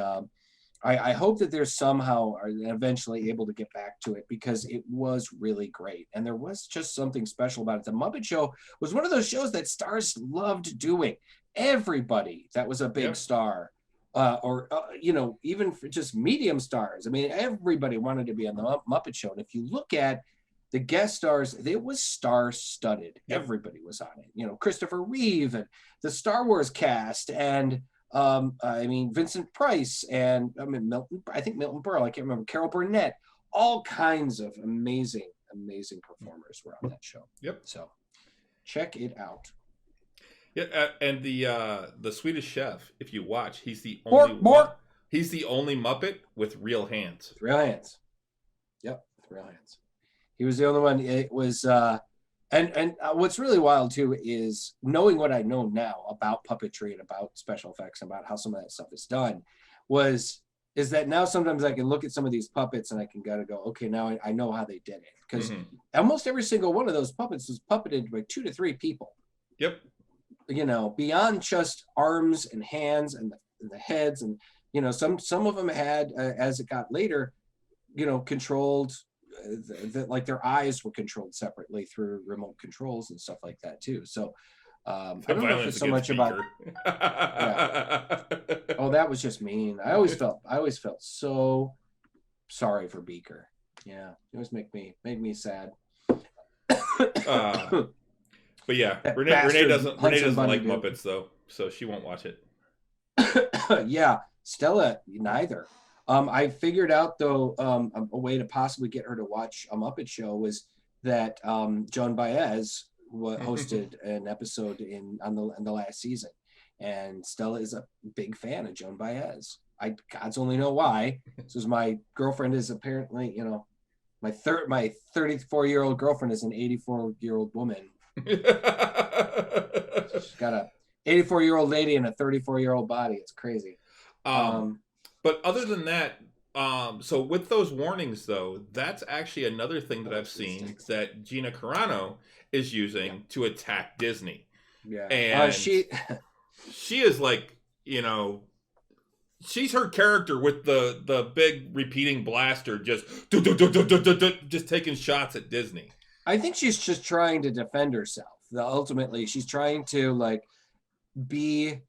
Speaker 2: I hope that they're somehow eventually able to get back to it, because it was really great. And there was just something special about it. The Muppet Show was one of those shows that stars loved doing. Everybody that was a big star, even for just medium stars. I mean, everybody wanted to be on the Muppet Show. And if you look at the guest stars, it was star-studded. Yep. Everybody was on it. Christopher Reeve and the Star Wars cast, and Vincent Price, and Milton Berle, I can't remember, Carol Burnett, all kinds of amazing performers were on that show.
Speaker 1: Yep.
Speaker 2: So check it out.
Speaker 1: Yeah, and the Swedish Chef, if you watch, he's the only he's the only Muppet with real hands.
Speaker 2: With real hands. Yep, with real hands. He was the only one. It was and what's really wild too is knowing what I know now about puppetry and about special effects and about how some of that stuff is done, is that now sometimes I can look at some of these puppets and I can go, okay, now I know how they did it, because almost every single one of those puppets was puppeted by 2 to 3 people.
Speaker 1: Yep.
Speaker 2: Beyond just arms and hands and the heads, and some of them had as it got later, controlled. Like their eyes were controlled separately through remote controls and stuff like that too. So I don't know if it's so much about. Yeah. Oh, that was just mean. I always felt so sorry for Beaker. Yeah, it always made me sad.
Speaker 1: But yeah, Renee doesn't like Muppets though, so she won't watch it.
Speaker 2: Yeah, Stella neither. I figured out though a way to possibly get her to watch a Muppet Show was that Joan Baez hosted an episode in the last season, and Stella is a big fan of Joan Baez. God's only know why. This is my girlfriend is apparently my 34-year-old girlfriend is an 84-year-old woman. She's got a 84-year-old lady and a 34-year-old body. It's crazy.
Speaker 1: But other than that, so with those warnings, though, that's actually another thing that I've seen that Gina Carano is using to attack Disney.
Speaker 2: Yeah.
Speaker 1: And she is like, she's her character with the big repeating blaster just taking shots at Disney.
Speaker 2: I think she's just trying to defend herself. ultimately she's trying to like be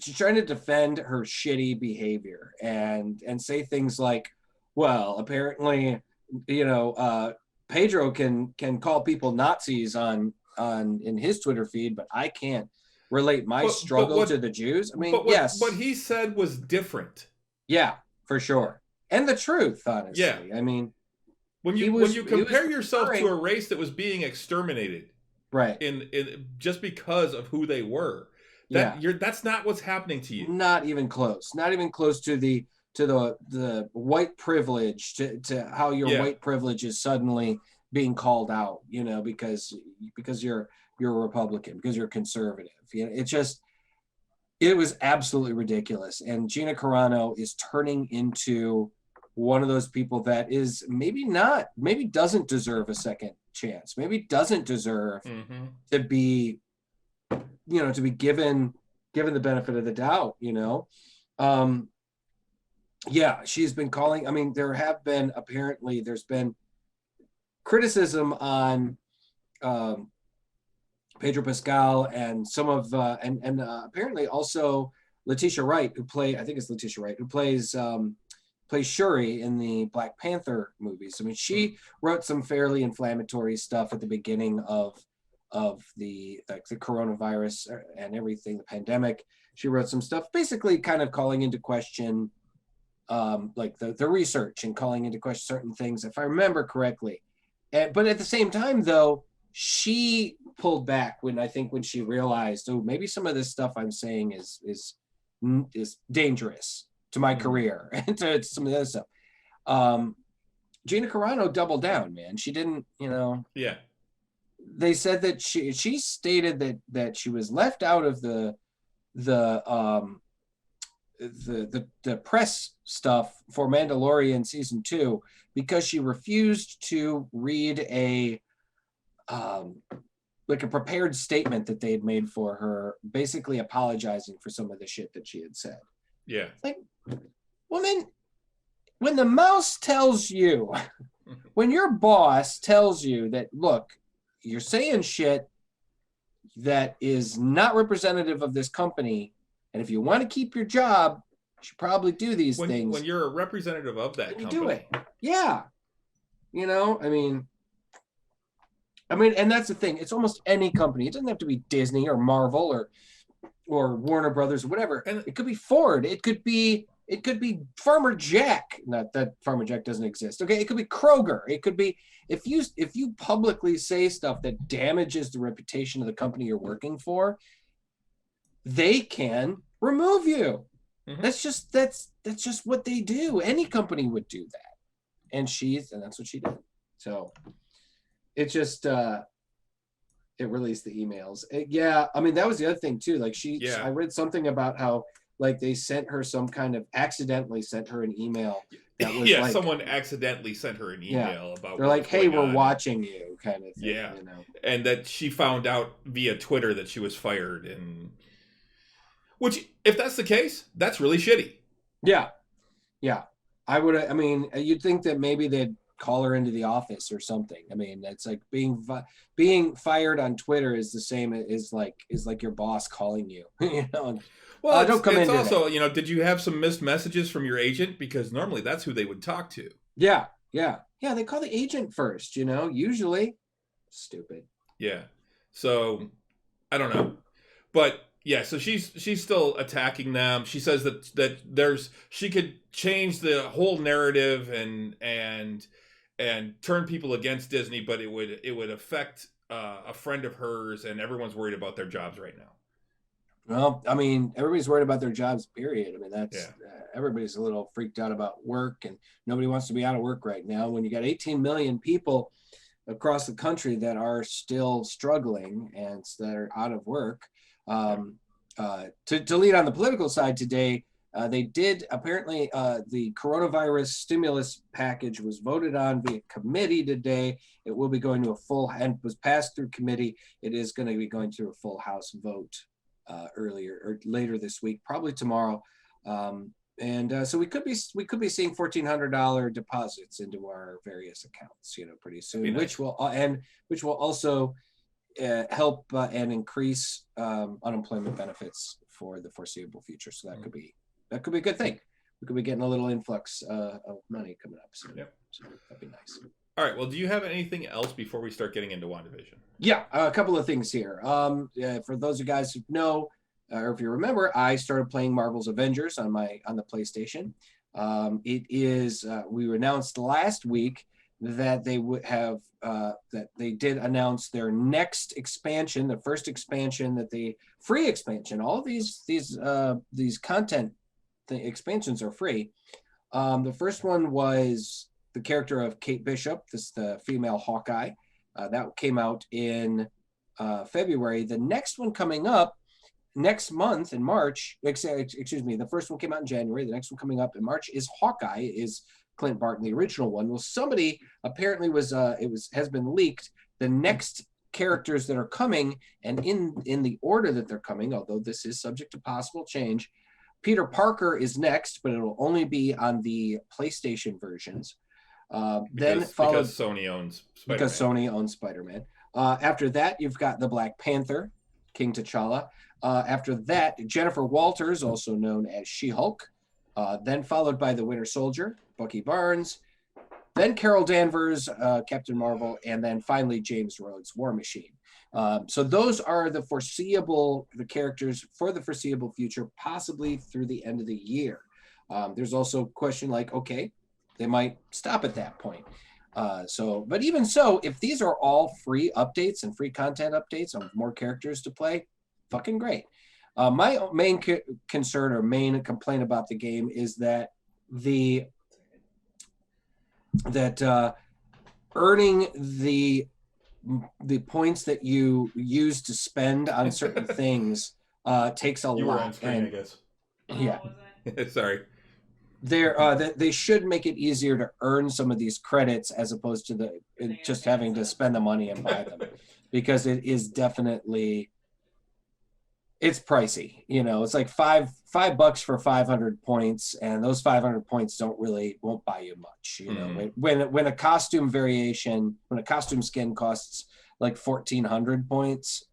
Speaker 2: she's trying to defend her shitty behavior and say things like, well, apparently, Pedro can call people Nazis on in his Twitter feed, but I can't relate my struggle to the Jews. I mean, yes,
Speaker 1: what he said was different.
Speaker 2: Yeah, for sure, and the truth, honestly.
Speaker 1: Yeah.
Speaker 2: I mean,
Speaker 1: when you compare yourself to a race that was being exterminated,
Speaker 2: right,
Speaker 1: in just because of who they were, that's not what's happening to you.
Speaker 2: Not even close. Not even close to the white privilege, to how your white privilege is suddenly being called out, because you're a Republican, because you're conservative. It was absolutely ridiculous. And Gina Carano is turning into one of those people that is maybe doesn't deserve a second chance, maybe doesn't deserve to be, to be given the benefit of the doubt, she's been calling. I mean, there's been criticism on Pedro Pascal and some of and apparently also Letitia Wright, who plays Shuri in the Black Panther movies. I mean, she wrote some fairly inflammatory stuff at the beginning of the coronavirus and everything, the pandemic. She wrote some stuff basically kind of calling into question like the research and calling into question certain things, if I remember correctly. But at the same time, though, she pulled back when she realized, oh, maybe some of this stuff I'm saying is dangerous to my career and to some of the other stuff. Gina Carano doubled down, man. She didn't,
Speaker 1: Yeah.
Speaker 2: They said that she stated that she was left out of the press stuff for Mandalorian season 2 because she refused to read a prepared statement that they had made for her, basically apologizing for some of the shit that she had said.
Speaker 1: Yeah.
Speaker 2: Like, woman, when the mouse tells you, when your boss tells you that, look, you're saying shit that is not representative of this company, and if you want to keep your job, you should probably do these things.
Speaker 1: When you're a representative of that company. You do it.
Speaker 2: Yeah. I mean, and that's the thing. It's almost any company. It doesn't have to be Disney or Marvel or Warner Brothers or whatever. And it could be Ford. It could be Farmer Jack. Not that Farmer Jack doesn't exist. Okay, it could be Kroger. It could be if you publicly say stuff that damages the reputation of the company you're working for, they can remove you. Mm-hmm. That's just what they do. Any company would do that. And that's what she did. So it just it released the emails. I mean, that was the other thing too. Like I read something about how like they accidentally sent her an email that was
Speaker 1: someone accidentally sent her an email about
Speaker 2: they're like, hey, we're watching you, kind of thing.
Speaker 1: Yeah. And that she found out via Twitter that she was fired, and which, if that's the case, that's really shitty.
Speaker 2: Yeah. I mean, you'd think that maybe they'd call her into the office or something. I mean, it's like being fired on Twitter is the same as like your boss calling you.
Speaker 1: Well, don't come in. It's also, did you have some missed messages from your agent? Because normally that's who they would talk to.
Speaker 2: Yeah. They call the agent first. Usually. Stupid.
Speaker 1: Yeah. So, I don't know, but. Yeah, so she's still attacking them. She says that she could change the whole narrative and turn people against Disney, but it would affect a friend of hers, and everyone's worried about their jobs right now.
Speaker 2: Well, I mean, everybody's worried about their jobs, period. I mean, everybody's a little freaked out about work, and nobody wants to be out of work right now. When you got 18 million people across the country that are still struggling and that are out of work. To lead on the political side today, they did apparently the coronavirus stimulus package was voted on via committee today. It will be going to was passed through committee. It is going to be going through a full House vote earlier or later this week, probably tomorrow. So we could be seeing $1,400 deposits into our various accounts, pretty soon, nice. which will also help and increase unemployment benefits for the foreseeable future. So that could be a good thing. We could be getting a little influx of money coming up soon.
Speaker 1: Yep.
Speaker 2: So that'd be nice.
Speaker 1: All right. Well, do you have anything else before we start getting into WandaVision?
Speaker 2: Yeah, a couple of things here. For those of you guys who know, or if you remember, I started playing Marvel's Avengers on the PlayStation. It is we announced last week that they would have that they did announce their next expansion, the first expansion free expansion. All of these content expansions are free. The first one was the character of Kate Bishop, the female Hawkeye. That came out in February. The next one coming up next month in March, excuse me, the first one came out in January. The next one coming up in March is Hawkeye, is Clint Barton, the original one. Well, somebody apparently has been leaked. The next characters that are coming, and in the order that they're coming, although this is subject to possible change, Peter Parker is next, but it'll only be on the PlayStation versions. Because
Speaker 1: Sony owns Spider-Man.
Speaker 2: Because Sony owns Spider-Man. After that, you've got the Black Panther, King T'Challa. After that, Jennifer Walters, also known as She-Hulk. Then followed by the Winter Soldier, Bucky Barnes. Then Carol Danvers, Captain Marvel. And then finally, James Rhodes, War Machine. So those are the characters for the foreseeable future, possibly through the end of the year. There's also a question like, okay, they might stop at that point. But even so, if these are all free updates and free content updates on more characters to play, fucking great. My main concern or main complaint about the game is that earning the points that you use to spend on certain things takes a lot.
Speaker 1: You were on screen, I guess.
Speaker 2: Yeah.
Speaker 1: Sorry.
Speaker 2: They should make it easier to earn some of these credits as opposed to just having to spend the money and buy them, because it is definitely, it's pricey. It's like $5 for 500 points, and those 500 points won't buy you much. When a costume skin costs like 1,400 points,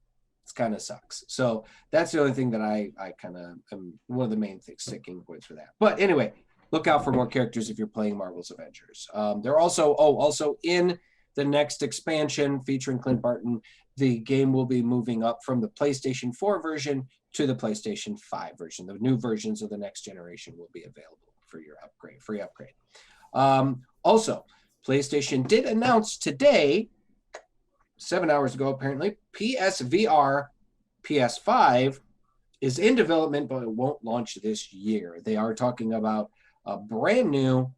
Speaker 2: it kind of sucks. So that's the only thing that I kind of am one of the main sticking points for that. But anyway, look out for more characters if you're playing Marvel's Avengers. They're also in the next expansion featuring Clint Barton. The game will be moving up from the PlayStation 4 version to the PlayStation 5 version. The new versions of the next generation will be available for your free upgrade. Also, PlayStation did announce today, 7 hours ago apparently, PSVR PS5 is in development, but it won't launch this year. They are talking about a brand new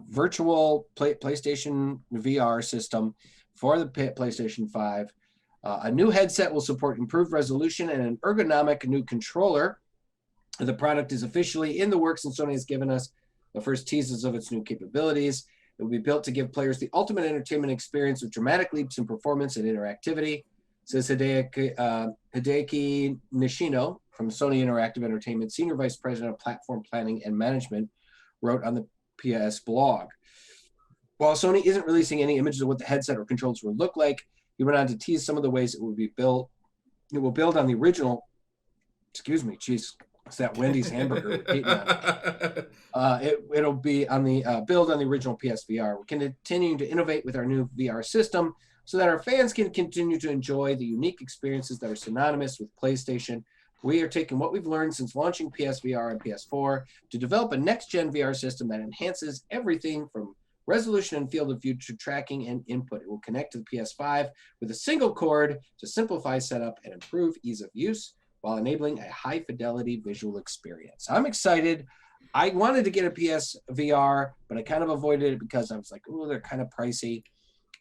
Speaker 2: virtual PlayStation VR system for the PlayStation 5. A new headset will support improved resolution and an ergonomic new controller. The product is officially in the works, and Sony has given us the first teases of its new capabilities. It will be built to give players the ultimate entertainment experience with dramatic leaps in performance and interactivity, says Hideki Nishino from Sony Interactive Entertainment, Senior Vice President of Platform Planning and Management, wrote on the PS blog. While Sony isn't releasing any images of what the headset or controls will look like, he went on to tease some of the ways it will be built. It will build on the original, excuse me, geez, it's that Wendy's hamburger. It'll be on the build on the original PSVR. We're continuing to innovate with our new VR system so that our fans can continue to enjoy the unique experiences that are synonymous with PlayStation. We are taking what we've learned since launching PSVR and PS4 to develop a next-gen VR system that enhances everything from resolution and field of view to tracking and input. It will connect to the PS5 with a single cord to simplify setup and improve ease of use while enabling a high-fidelity visual experience. I'm excited. I wanted to get a PSVR, but I kind of avoided it because I was like, oh, they're kind of pricey.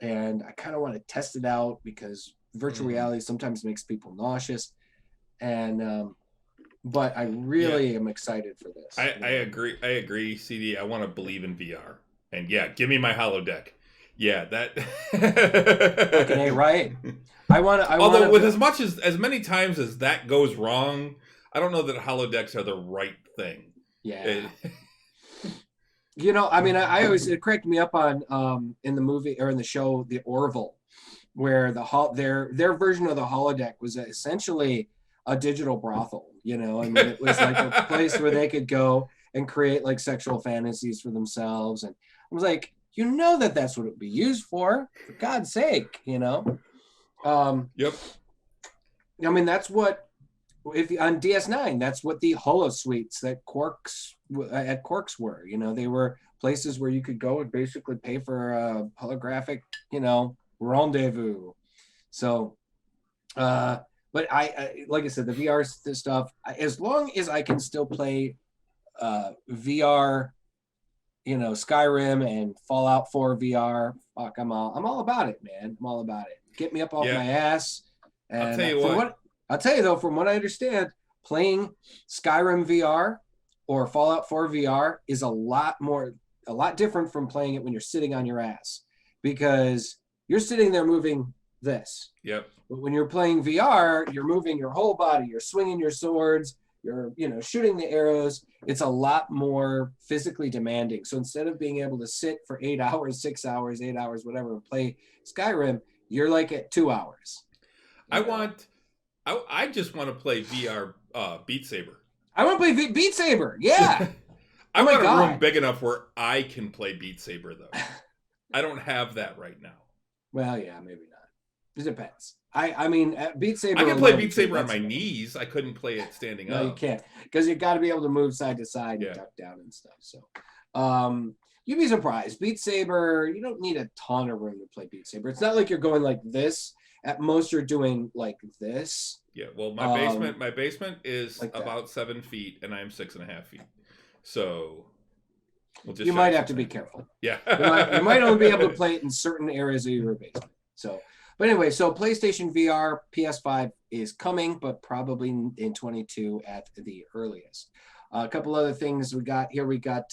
Speaker 2: And I kind of want to test it out because virtual reality sometimes makes people nauseous. And but I really am excited for this.
Speaker 1: I agree, CD. I want to believe in VR. And yeah, give me my holodeck. Yeah, that.
Speaker 2: Okay, right.
Speaker 1: Although with as many times as that goes wrong, I don't know that holodecks are the right thing.
Speaker 2: Yeah. I mean, I always, it cracked me up on in the movie or in the show The Orville, where their version of the holodeck was essentially a digital brothel. I mean, it was like a place where they could go and create like sexual fantasies for themselves. And I was like, that's what it would be used for God's sake,
Speaker 1: Yep.
Speaker 2: I mean, that's what, if on DS9, that's what the holosuites at Quark's were. They were places where you could go and basically pay for a holographic, rendezvous. So, but I like I said, the VR stuff, as long as I can still play VR, Skyrim and Fallout 4 VR, fuck, I'm all about it, man. I'm all about it. Get me up off my ass. And
Speaker 1: I'll tell you
Speaker 2: I'll tell you though, from what I understand, playing Skyrim VR or Fallout 4 VR is a lot different from playing it when you're sitting on your ass, because you're sitting there moving this.
Speaker 1: Yep.
Speaker 2: But when you're playing VR, you're moving your whole body. You're swinging your swords. You're, shooting the arrows. It's a lot more physically demanding. So instead of being able to sit for 8 hours, 6 hours, 8 hours, whatever, and play Skyrim, you're like at 2 hours.
Speaker 1: I just want to play VR Beat Saber.
Speaker 2: I want to play Beat Saber. Yeah.
Speaker 1: I want a room big enough where I can play Beat Saber, though. I don't have that right now.
Speaker 2: Well, yeah, maybe not. It depends. I mean, Beat Saber.
Speaker 1: I can play Beat Saber on my knees. I couldn't play it standing up.
Speaker 2: No, you can't, because you got to be able to move side to side and duck down and stuff. So, you'd be surprised. Beat Saber, you don't need a ton of room to play Beat Saber. It's not like you're going like this. At most, you're doing like this.
Speaker 1: Yeah. Well, my basement is like about 7 feet, and I'm 6.5 feet. So.
Speaker 2: You might have to be careful.
Speaker 1: Yeah.
Speaker 2: you might only be able to play it in certain areas of your basement. So, but anyway, so PlayStation VR, PS5 is coming, but probably in 22 at the earliest. A couple other things we got here. We got,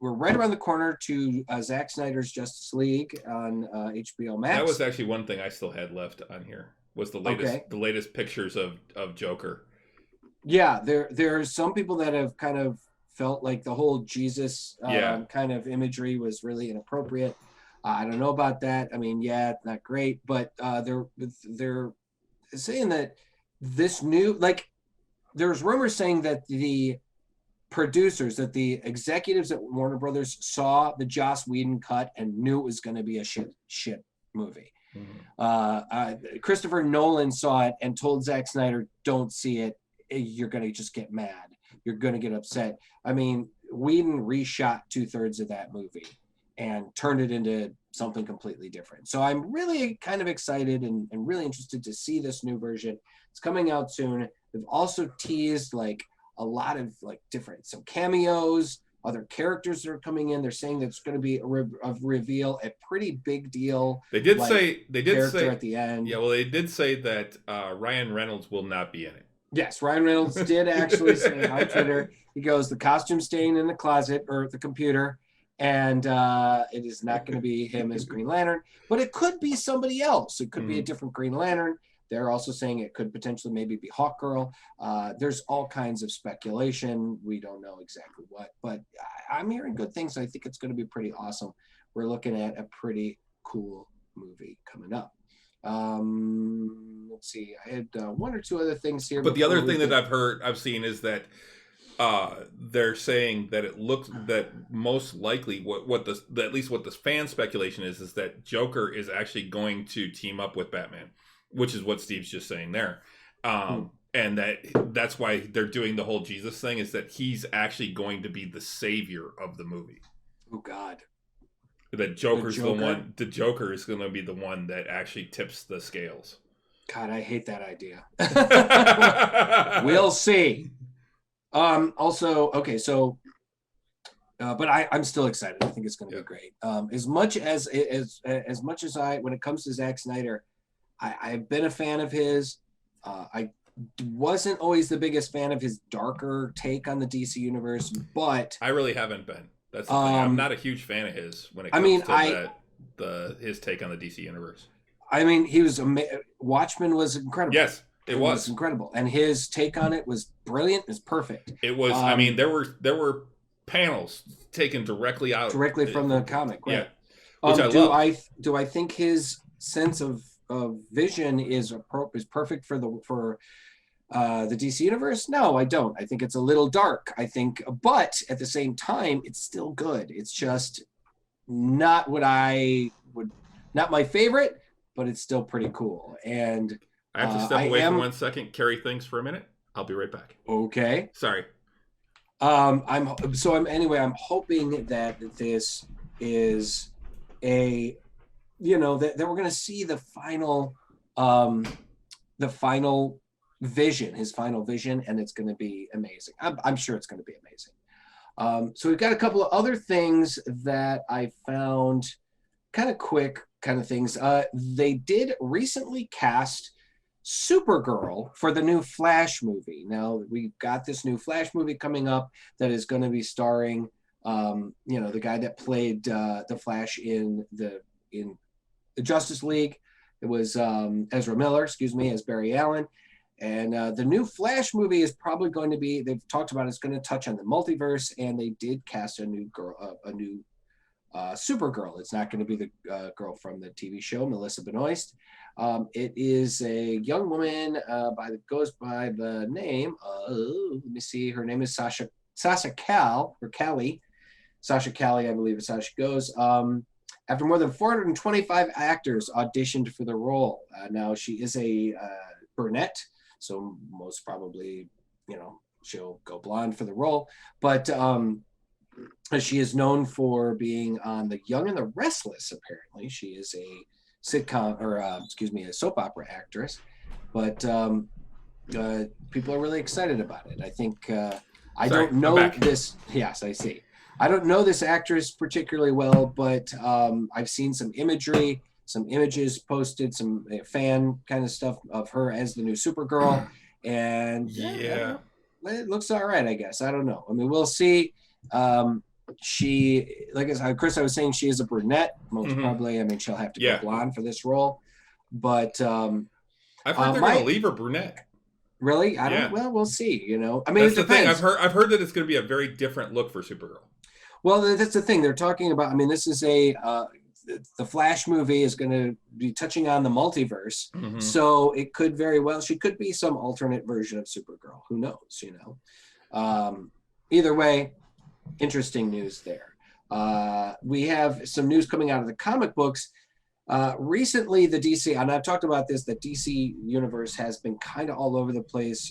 Speaker 2: we're right around the corner to Zack Snyder's Justice League on HBO Max.
Speaker 1: That was actually one thing I still had left on here, was the latest pictures of Joker.
Speaker 2: Yeah, there's some people that have kind of felt like the whole Jesus kind of imagery was really inappropriate. I don't know about that. I mean, not great, but they're saying that this new, like, there's rumors saying that the producers, that the executives at Warner Brothers saw the Joss Whedon cut and knew it was going to be a shit movie. Mm-hmm. Christopher Nolan saw it and told Zack Snyder, "Don't see it. You're going to just get mad. You're going to get upset." I mean, Whedon reshot 2/3 of that movie and turned it into something completely different. So I'm really kind of excited and really interested to see this new version. It's coming out soon. They've also teased like a lot of like some cameos, other characters that are coming in. They're saying that it's going to be a reveal, a pretty big deal.
Speaker 1: They did say
Speaker 2: at the end.
Speaker 1: Yeah, well, they did say that Ryan Reynolds will not be in it.
Speaker 2: Yes, Ryan Reynolds did actually say on Twitter, he goes, "The costume staying in the closet or the computer, and it is not going to be him as Green Lantern, but it could be somebody else. It could be a different Green Lantern." They're also saying it could potentially maybe be Hawkgirl. There's all kinds of speculation. We don't know exactly what, but I'm hearing good things. I think it's going to be pretty awesome. We're looking at a pretty cool movie coming up. Let's see. I had one or two other things here.
Speaker 1: But the other thing that I've seen is that they're saying that it looks that most likely at least what the fan speculation is that Joker is actually going to team up with Batman, which is what Steve's just saying there. And that's why they're doing the whole Jesus thing, is that he's actually going to be the savior of the movie.
Speaker 2: Oh God.
Speaker 1: That Joker's the one. The Joker is going to be the one that actually tips the scales.
Speaker 2: God, I hate that idea. We'll see. Also, okay, so, but I'm still excited. I think it's going to be great. As much as when it comes to Zack Snyder, I've been a fan of his. I wasn't always the biggest fan of his darker take on the DC universe, but
Speaker 1: I really haven't been. That's the thing. I'm not a huge fan of his when it comes to his take on the DC universe. I
Speaker 2: mean, Watchmen was incredible.
Speaker 1: Yes, it was
Speaker 2: incredible, and his take on it was brilliant. It's perfect.
Speaker 1: It was. I mean, there were panels taken directly from
Speaker 2: the comic. Right?
Speaker 1: Yeah, which I love.
Speaker 2: Do I think his sense of vision is perfect for the DC universe? No, I don't. I think it's a little dark. I think, but at the same time, it's still good. It's just not what I would, not my favorite, but it's still pretty cool. And
Speaker 1: I have to step away for 1 second, carry things for a minute. I'll be right back.
Speaker 2: Okay.
Speaker 1: Sorry.
Speaker 2: I'm hoping that this is a, that we're going to see the final vision, his final vision, and it's going to be amazing. I'm sure it's going to be amazing. So we've got a couple of other things that I found kind of quick kind of things. They did recently cast Supergirl for the new Flash movie. Now we've got this new Flash movie coming up that is going to be starring, the guy that played the Flash in the Justice League. It was Ezra Miller, as Barry Allen. And the new Flash movie is probably going to be, they've talked about it's going to touch on the multiverse, and they did cast a new Supergirl. It's not going to be the girl from the TV show, Melissa Benoist. It is a young woman goes by the name of, let me see, her name is Sasha Callie. Sasha Callie, I believe is how she goes. After more than 425 actors auditioned for the role. Now she is a brunette, so most probably, she'll go blonde for the role. But she is known for being on The Young and the Restless, apparently. She is a sitcom, or a soap opera actress. But people are really excited about it. I think, I don't know this. Yes, I see. I don't know this actress particularly well, but I've seen some imagery, some images posted, some fan kind of stuff of her as the new Supergirl. And
Speaker 1: yeah,
Speaker 2: it looks all right, I guess. I don't know. I mean, we'll see. She, like Chris, I was saying, she is a brunette, most probably. I mean, she'll have to go blonde for this role. But
Speaker 1: I've heard they're going to leave her brunette.
Speaker 2: Really? I don't. Well, we'll see. I mean,
Speaker 1: that's the thing. I've heard that it's going to be a very different look for Supergirl.
Speaker 2: Well, that's the thing they're talking about. I mean, this is the Flash movie is going to be touching on the multiverse, so it could very well, she could be some alternate version of Supergirl. Who knows? Either way, interesting news there. We have some news coming out of the comic books. Recently, the DC, and I've talked about this, the DC universe has been kind of all over the place.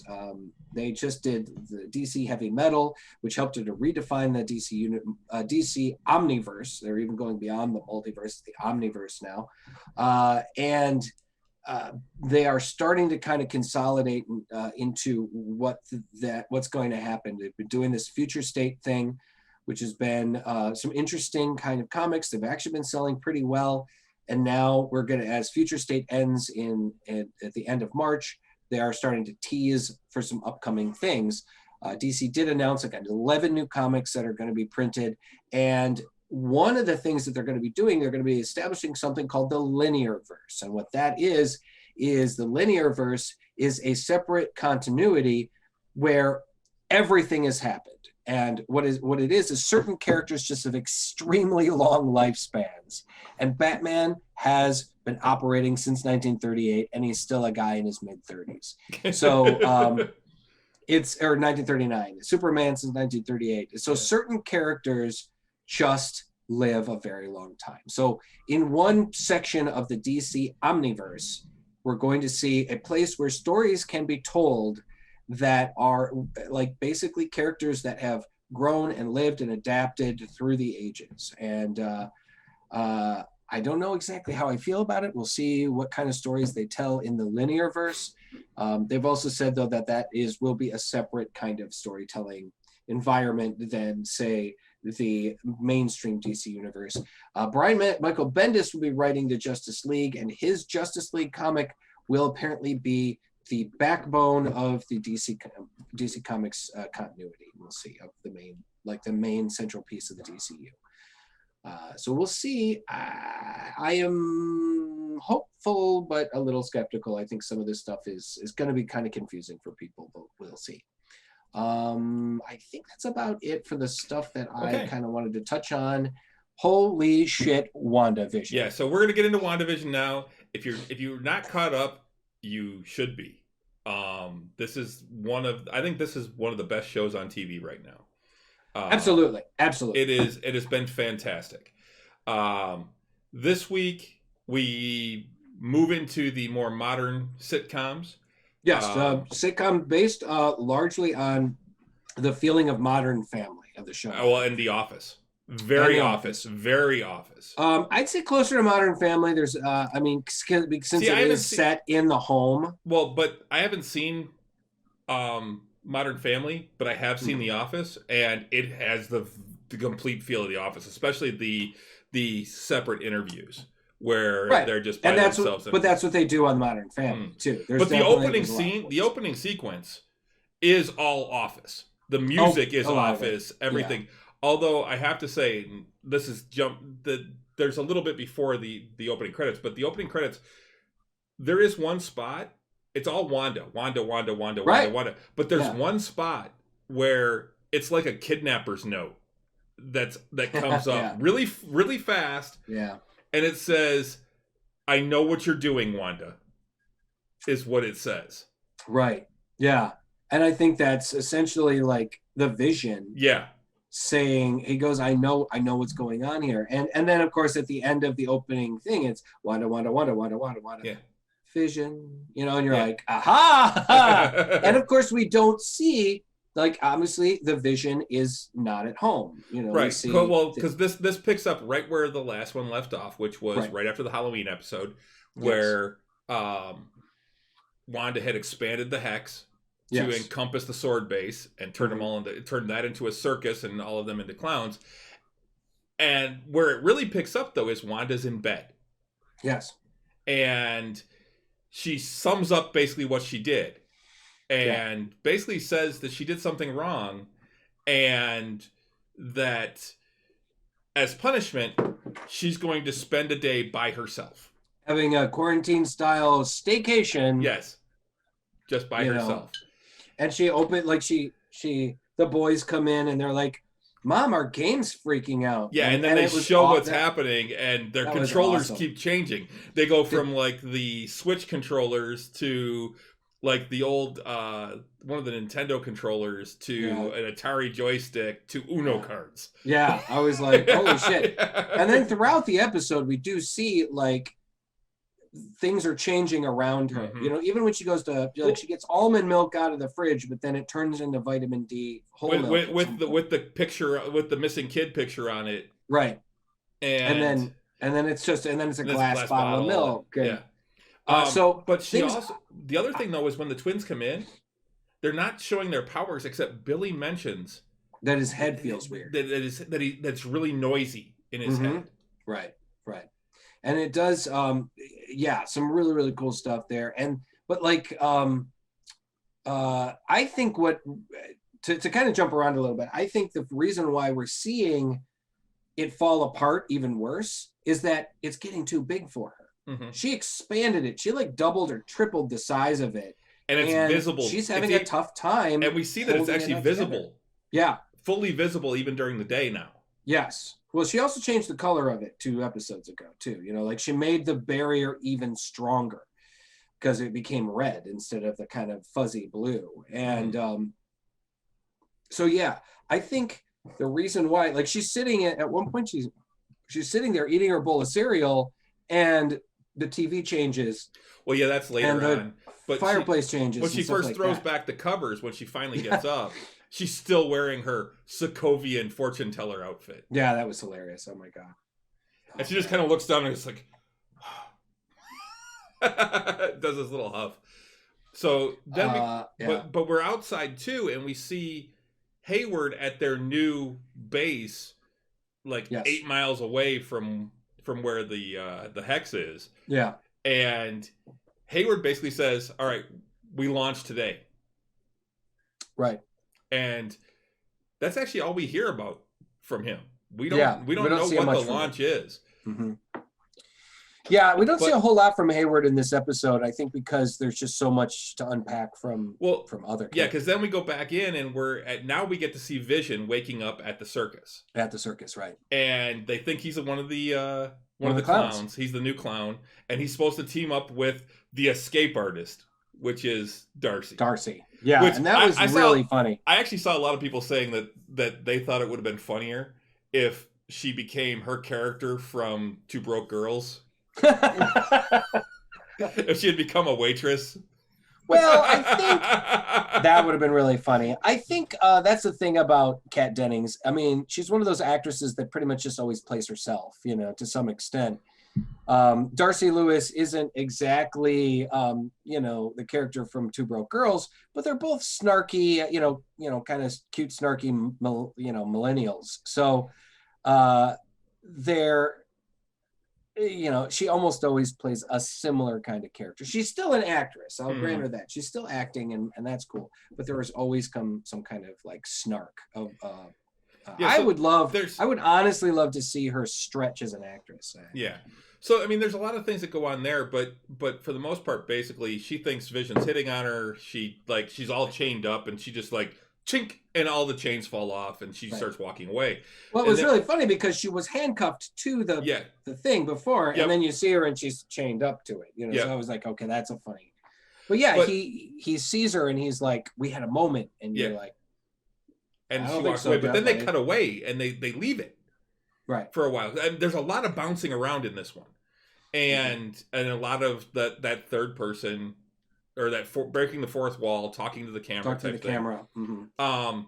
Speaker 2: They just did the DC Heavy Metal, which helped to redefine the DC Omniverse. They're even going beyond the multiverse, the Omniverse now. And they are starting to kind of consolidate into what's going to happen. They've been doing this future state thing, which has been some interesting kind of comics. They've actually been selling pretty well. And now we're going to, as Future State ends at the end of March, they are starting to tease for some upcoming things. DC did announce like 11 new comics that are going to be printed. And one of the things that they're going to be doing, they're going to be establishing something called the linear verse. And what that is the linear verse is a separate continuity where everything has happened. And what it is certain characters just have extremely long lifespans. And Batman has been operating since 1938, and he's still a guy in his mid-30s. So it's, or 1939, Superman since 1938. So certain characters just live a very long time. So in one section of the DC Omniverse, we're going to see a place where stories can be told that are like basically characters that have grown and lived and adapted through the ages. And I don't know exactly how I feel about it. We'll see what kind of stories they tell in the linear verse. They've also said, though, that will be a separate kind of storytelling environment than, say, the mainstream DC universe. Michael Bendis will be writing the Justice League, and his Justice League comic will apparently be the backbone of the DC Comics continuity. We'll see, of the main central piece of the DCU. So we'll see. I am hopeful, but a little skeptical. I think some of this stuff is going to be kind of confusing for people, but we'll see. I think that's about it for the stuff that I kind of wanted to touch on. Holy shit, WandaVision.
Speaker 1: Yeah, so we're going to get into WandaVision now. if you're not caught up, you should be. This is I think this is one of the best shows on TV right now.
Speaker 2: Absolutely.
Speaker 1: It has been fantastic. This week we move into the more modern sitcoms.
Speaker 2: Yes, sitcom based largely on the feeling of Modern Family of the show.
Speaker 1: Well, and The Office. Very Office.
Speaker 2: I'd say closer to Modern Family. There's, since it is set in the home.
Speaker 1: Well, but I haven't seen Modern Family, but I have seen The Office, and it has the complete feel of The Office, especially the separate interviews where they're just by themselves.
Speaker 2: But that's what they do on Modern Family too.
Speaker 1: But the opening sequence is all Office. The music is Office. Everything. Yeah. Although I have to say, this is there's a little bit before the opening credits, but the opening credits, there is one spot. It's all Wanda. Wanda. But there's one spot where it's like a kidnapper's note that comes up really, really fast.
Speaker 2: Yeah.
Speaker 1: And it says, "I know what you're doing, Wanda," is what it says.
Speaker 2: Right. Yeah. And I think that's essentially like the Vision.
Speaker 1: Yeah.
Speaker 2: Saying, he goes, I know what's going on here. And then, of course, at the end of the opening thing, it's Wanda.
Speaker 1: Yeah.
Speaker 2: Vision. And you're like, aha! And, of course, we don't see, like, obviously, the Vision is not at home.
Speaker 1: Right. Because this picks up right where the last one left off, which was right after the Halloween episode, where Wanda had expanded the hex to encompass the sword base and turn that into a circus and all of them into clowns. And where it really picks up, though, is Wanda's in bed.
Speaker 2: Yes.
Speaker 1: And she sums up basically what she did. And basically says that she did something wrong. And that as punishment, she's going to spend a day by herself.
Speaker 2: Having a quarantine-style staycation.
Speaker 1: Yes. Just by herself.
Speaker 2: And she opened, like, the boys come in and they're like, Mom, our game's freaking out.
Speaker 1: Yeah, and then they show what's happening, and their controllers keep changing. They go from, like, the Switch controllers to, like, the old, one of the Nintendo controllers to an Atari joystick to Uno cards.
Speaker 2: Yeah, I was like, holy shit. And then throughout the episode, we do see, like, things are changing around her. Even when she goes to, like, she gets almond milk out of the fridge, but then it turns into vitamin D whole milk
Speaker 1: with the picture, with the missing kid picture on it,
Speaker 2: right? And then it's a glass bottle of milk.
Speaker 1: Yeah. But the other thing though is when the twins come in, they're not showing their powers, except Billy mentions
Speaker 2: that his head feels weird.
Speaker 1: That's really noisy in his head.
Speaker 2: Right. And it does, some really, really cool stuff there. But I think to kind of jump around a little bit, I think the reason why we're seeing it fall apart even worse is that it's getting too big for her. She expanded it. She like doubled or tripled the size of it.
Speaker 1: And it's visible.
Speaker 2: She's having a tough time.
Speaker 1: And we see that it's actually visible.
Speaker 2: Together. Yeah.
Speaker 1: Fully visible even during the day now.
Speaker 2: Yes. Well, she also changed the color of it 2 episodes ago, too. Like she made the barrier even stronger because it became red instead of the kind of fuzzy blue. And I think the reason why, like she's sitting at one point, she's sitting there eating her bowl of cereal and the TV changes.
Speaker 1: Well, yeah, that's later on.
Speaker 2: But fireplace changes.
Speaker 1: When she first throws back the covers, when she finally gets up, she's still wearing her Sokovian fortune teller outfit.
Speaker 2: Yeah, that was hilarious. Oh my God.
Speaker 1: And she just kind of looks down and it's like, does this little huff. So then, but we're outside too, and we see Hayward at their new base, like 8 miles away from where the hex is.
Speaker 2: Yeah.
Speaker 1: And Hayward basically says, "All right, we launch today."
Speaker 2: Right.
Speaker 1: And that's actually all we hear about from him. We don't know what the launch is.
Speaker 2: Mm-hmm. Yeah, we don't see a whole lot from Hayward in this episode, I think, because there's just so much to unpack from other characters.
Speaker 1: Yeah, because then we go back in and now we get to see Vision waking up at the circus.
Speaker 2: At the circus, right.
Speaker 1: And they think he's one of the One of the clowns. He's the new clown, and he's supposed to team up with the escape artist, which is Darcy.
Speaker 2: Yeah, and that was really funny.
Speaker 1: I actually saw a lot of people saying that they thought it would have been funnier if she became her character from Two Broke Girls. If she had become a waitress.
Speaker 2: Well, I think that would have been really funny. I think that's the thing about Kat Dennings. I mean, she's one of those actresses that pretty much just always plays herself, you know, to some extent. Darcy Lewis isn't exactly, you know, the character from Two Broke Girls, but they're both snarky, you know, kind of cute, snarky, you know, millennials. So they're, you know, she almost always plays a similar kind of character. She's still an actress. I'll grant her that. She's still acting, and that's cool. But there has always come some kind of like snark of. I would honestly love to see her stretch as an actress.
Speaker 1: Yeah. So I mean, there's a lot of things that go on there, but for the most part, basically, she thinks Vision's hitting on her. She's all chained up, and she just like chink, and all the chains fall off, and she starts walking away.
Speaker 2: Well, it was really funny because she was handcuffed to the thing before, and then you see her and she's chained up to it. You know, so I was like, okay, that's a funny. But yeah, he sees her and he's like, we had a moment, and you're like,
Speaker 1: and she walks away. But then they cut away and they leave it for a while. And there's a lot of bouncing around in this one, and a lot of that third person. Or breaking the fourth wall, talking to the camera. Mm-hmm.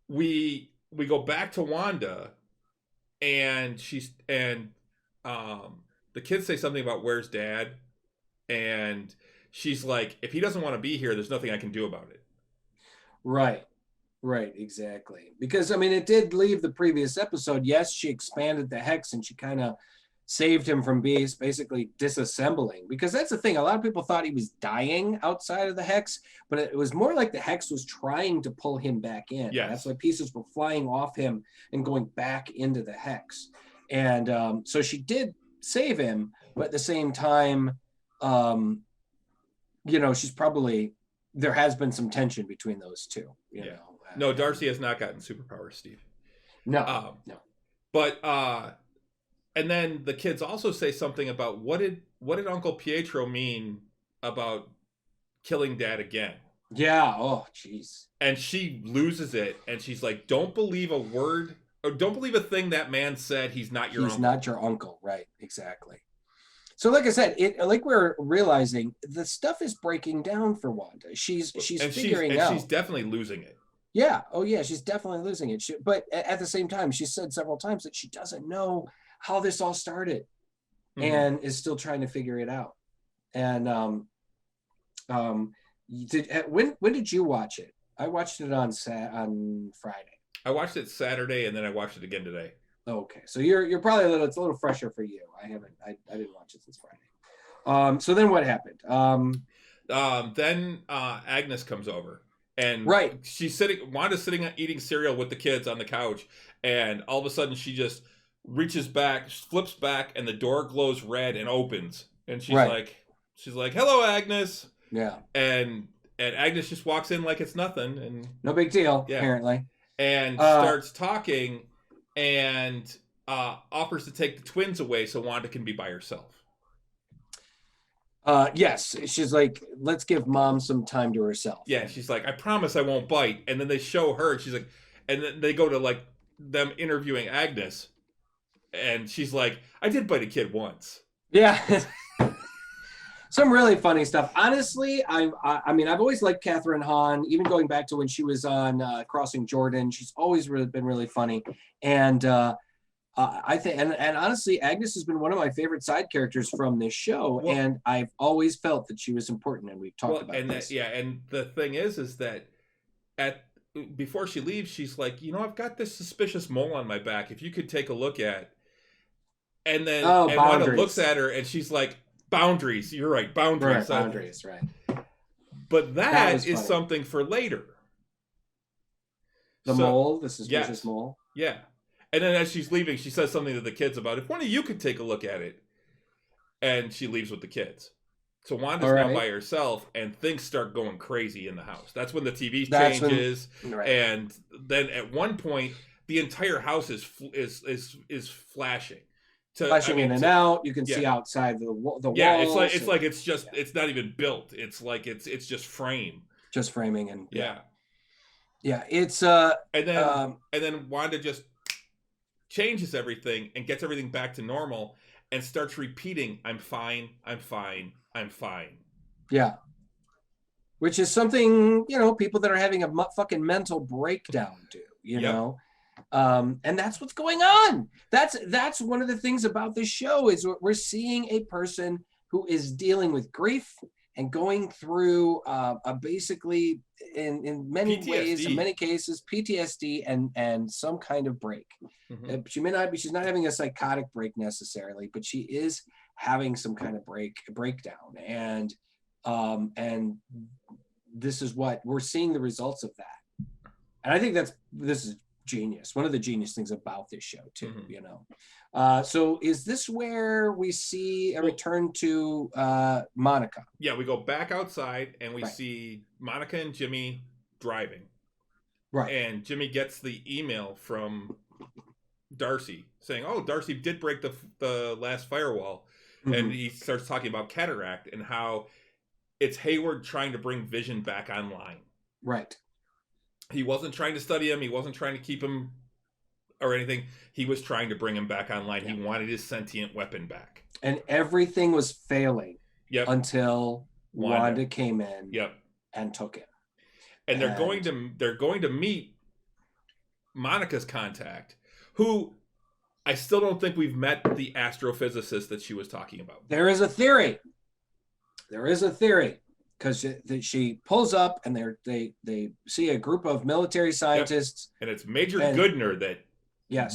Speaker 1: We go back to Wanda, and the kids say something about where's Dad, and she's like, if he doesn't want to be here, there's nothing I can do about it.
Speaker 2: Right, exactly. Because I mean, it did leave the previous episode. Yes, she expanded the hex, and she kind of saved him from basically disassembling, because that's the thing. A lot of people thought he was dying outside of the hex, but it was more like the hex was trying to pull him back in.
Speaker 1: Yes.
Speaker 2: That's why pieces were flying off him and going back into the hex. And so she did save him, but at the same time, you know, there has been some tension between those two. You know.
Speaker 1: No, Darcy has not gotten superpowers, Steve.
Speaker 2: No.
Speaker 1: But and then the kids also say something about what did Uncle Pietro mean about killing Dad again?
Speaker 2: Yeah. Oh, jeez.
Speaker 1: And she loses it, and she's like, "Don't believe a word, or don't believe a thing that man said. He's not your uncle."
Speaker 2: He's not your uncle, right? Exactly. So, like I said, like we're realizing, the stuff is breaking down for Wanda. She's figuring out.
Speaker 1: She's definitely losing it.
Speaker 2: Yeah. Oh, yeah. She's definitely losing it. But at the same time, she said several times that she doesn't know how this all started, and is still trying to figure it out. And when did you watch it? I watched it on Friday.
Speaker 1: I watched it Saturday, and then I watched it again today.
Speaker 2: Okay, so you're probably it's a little fresher for you. I didn't watch it since Friday. So then what happened?
Speaker 1: Then Agnes comes over, and Wanda's sitting eating cereal with the kids on the couch, and all of a sudden she just reaches back, flips back, and the door glows red and opens, and she's like, "Hello, Agnes."
Speaker 2: Yeah.
Speaker 1: And Agnes just walks in like it's nothing, and
Speaker 2: no big deal, apparently.
Speaker 1: And starts talking, and offers to take the twins away so Wanda can be by herself.
Speaker 2: Yes, she's like, let's give Mom some time to herself.
Speaker 1: Yeah, she's like, I promise I won't bite. And then they show her, she's like, and then they go to like them interviewing Agnes. And she's like, I did bite a kid once.
Speaker 2: Yeah. Some really funny stuff. Honestly, I mean, I've always liked Catherine Hahn, even going back to when she was on Crossing Jordan. She's always been really funny. And I think, and honestly, Agnes has been one of my favorite side characters from this show. Well, and I've always felt that she was important. And we've talked about this.
Speaker 1: And the thing is that before she leaves, she's like, I've got this suspicious mole on my back. If you could take a look at. And then Wanda looks at her and she's like, boundaries. You're right. Boundaries.
Speaker 2: Right, boundaries. Right.
Speaker 1: But that is something for later.
Speaker 2: The mole, the suspicious mole.
Speaker 1: Yeah. And then as she's leaving, she says something to the kids about, if one of you could take a look at it. And she leaves with the kids. So Wanda's now by herself, and things start going crazy in the house. That's when the TV changes. And then at one point, the entire house is flashing.
Speaker 2: flashing in and out. You can see
Speaker 1: yeah.
Speaker 2: outside the walls.
Speaker 1: It's not even built. It's like it's just frame.
Speaker 2: Just framing and
Speaker 1: yeah.
Speaker 2: Yeah, it's
Speaker 1: and then Wanda just changes everything and gets everything back to normal and starts repeating, I'm fine, I'm fine, I'm fine.
Speaker 2: Yeah. Which is something, you know, people that are having a fucking mental breakdown do, you know? And that's what's going on. That's one of the things about this show is we're seeing a person who is dealing with grief and going through basically in many
Speaker 1: PTSD.
Speaker 2: ways, in many cases, PTSD and some kind of break. Mm-hmm. She's not having a psychotic break necessarily, but she is having some kind of breakdown. And this is what we're seeing, the results of that. And I think this is genius. One of the genius things about this show too, mm-hmm. you know. So is this where we see a return to Monica?
Speaker 1: Yeah, we go back outside and we see Monica and Jimmy driving.
Speaker 2: Right.
Speaker 1: And Jimmy gets the email from Darcy saying, "Oh, Darcy did break the last firewall." Mm-hmm. And he starts talking about cataract and how it's Hayward trying to bring Vision back online.
Speaker 2: Right.
Speaker 1: He wasn't trying to study him. He wasn't trying to keep him or anything. He was trying to bring him back online. Yeah. He wanted his sentient weapon back.
Speaker 2: And everything was failing until Wanda came in and took it.
Speaker 1: And they're going to meet Monica's contact, who I still don't think we've met the astrophysicist that she was talking about.
Speaker 2: There is a theory. Because she pulls up and they see a group of military scientists.
Speaker 1: And it's Major Goodner that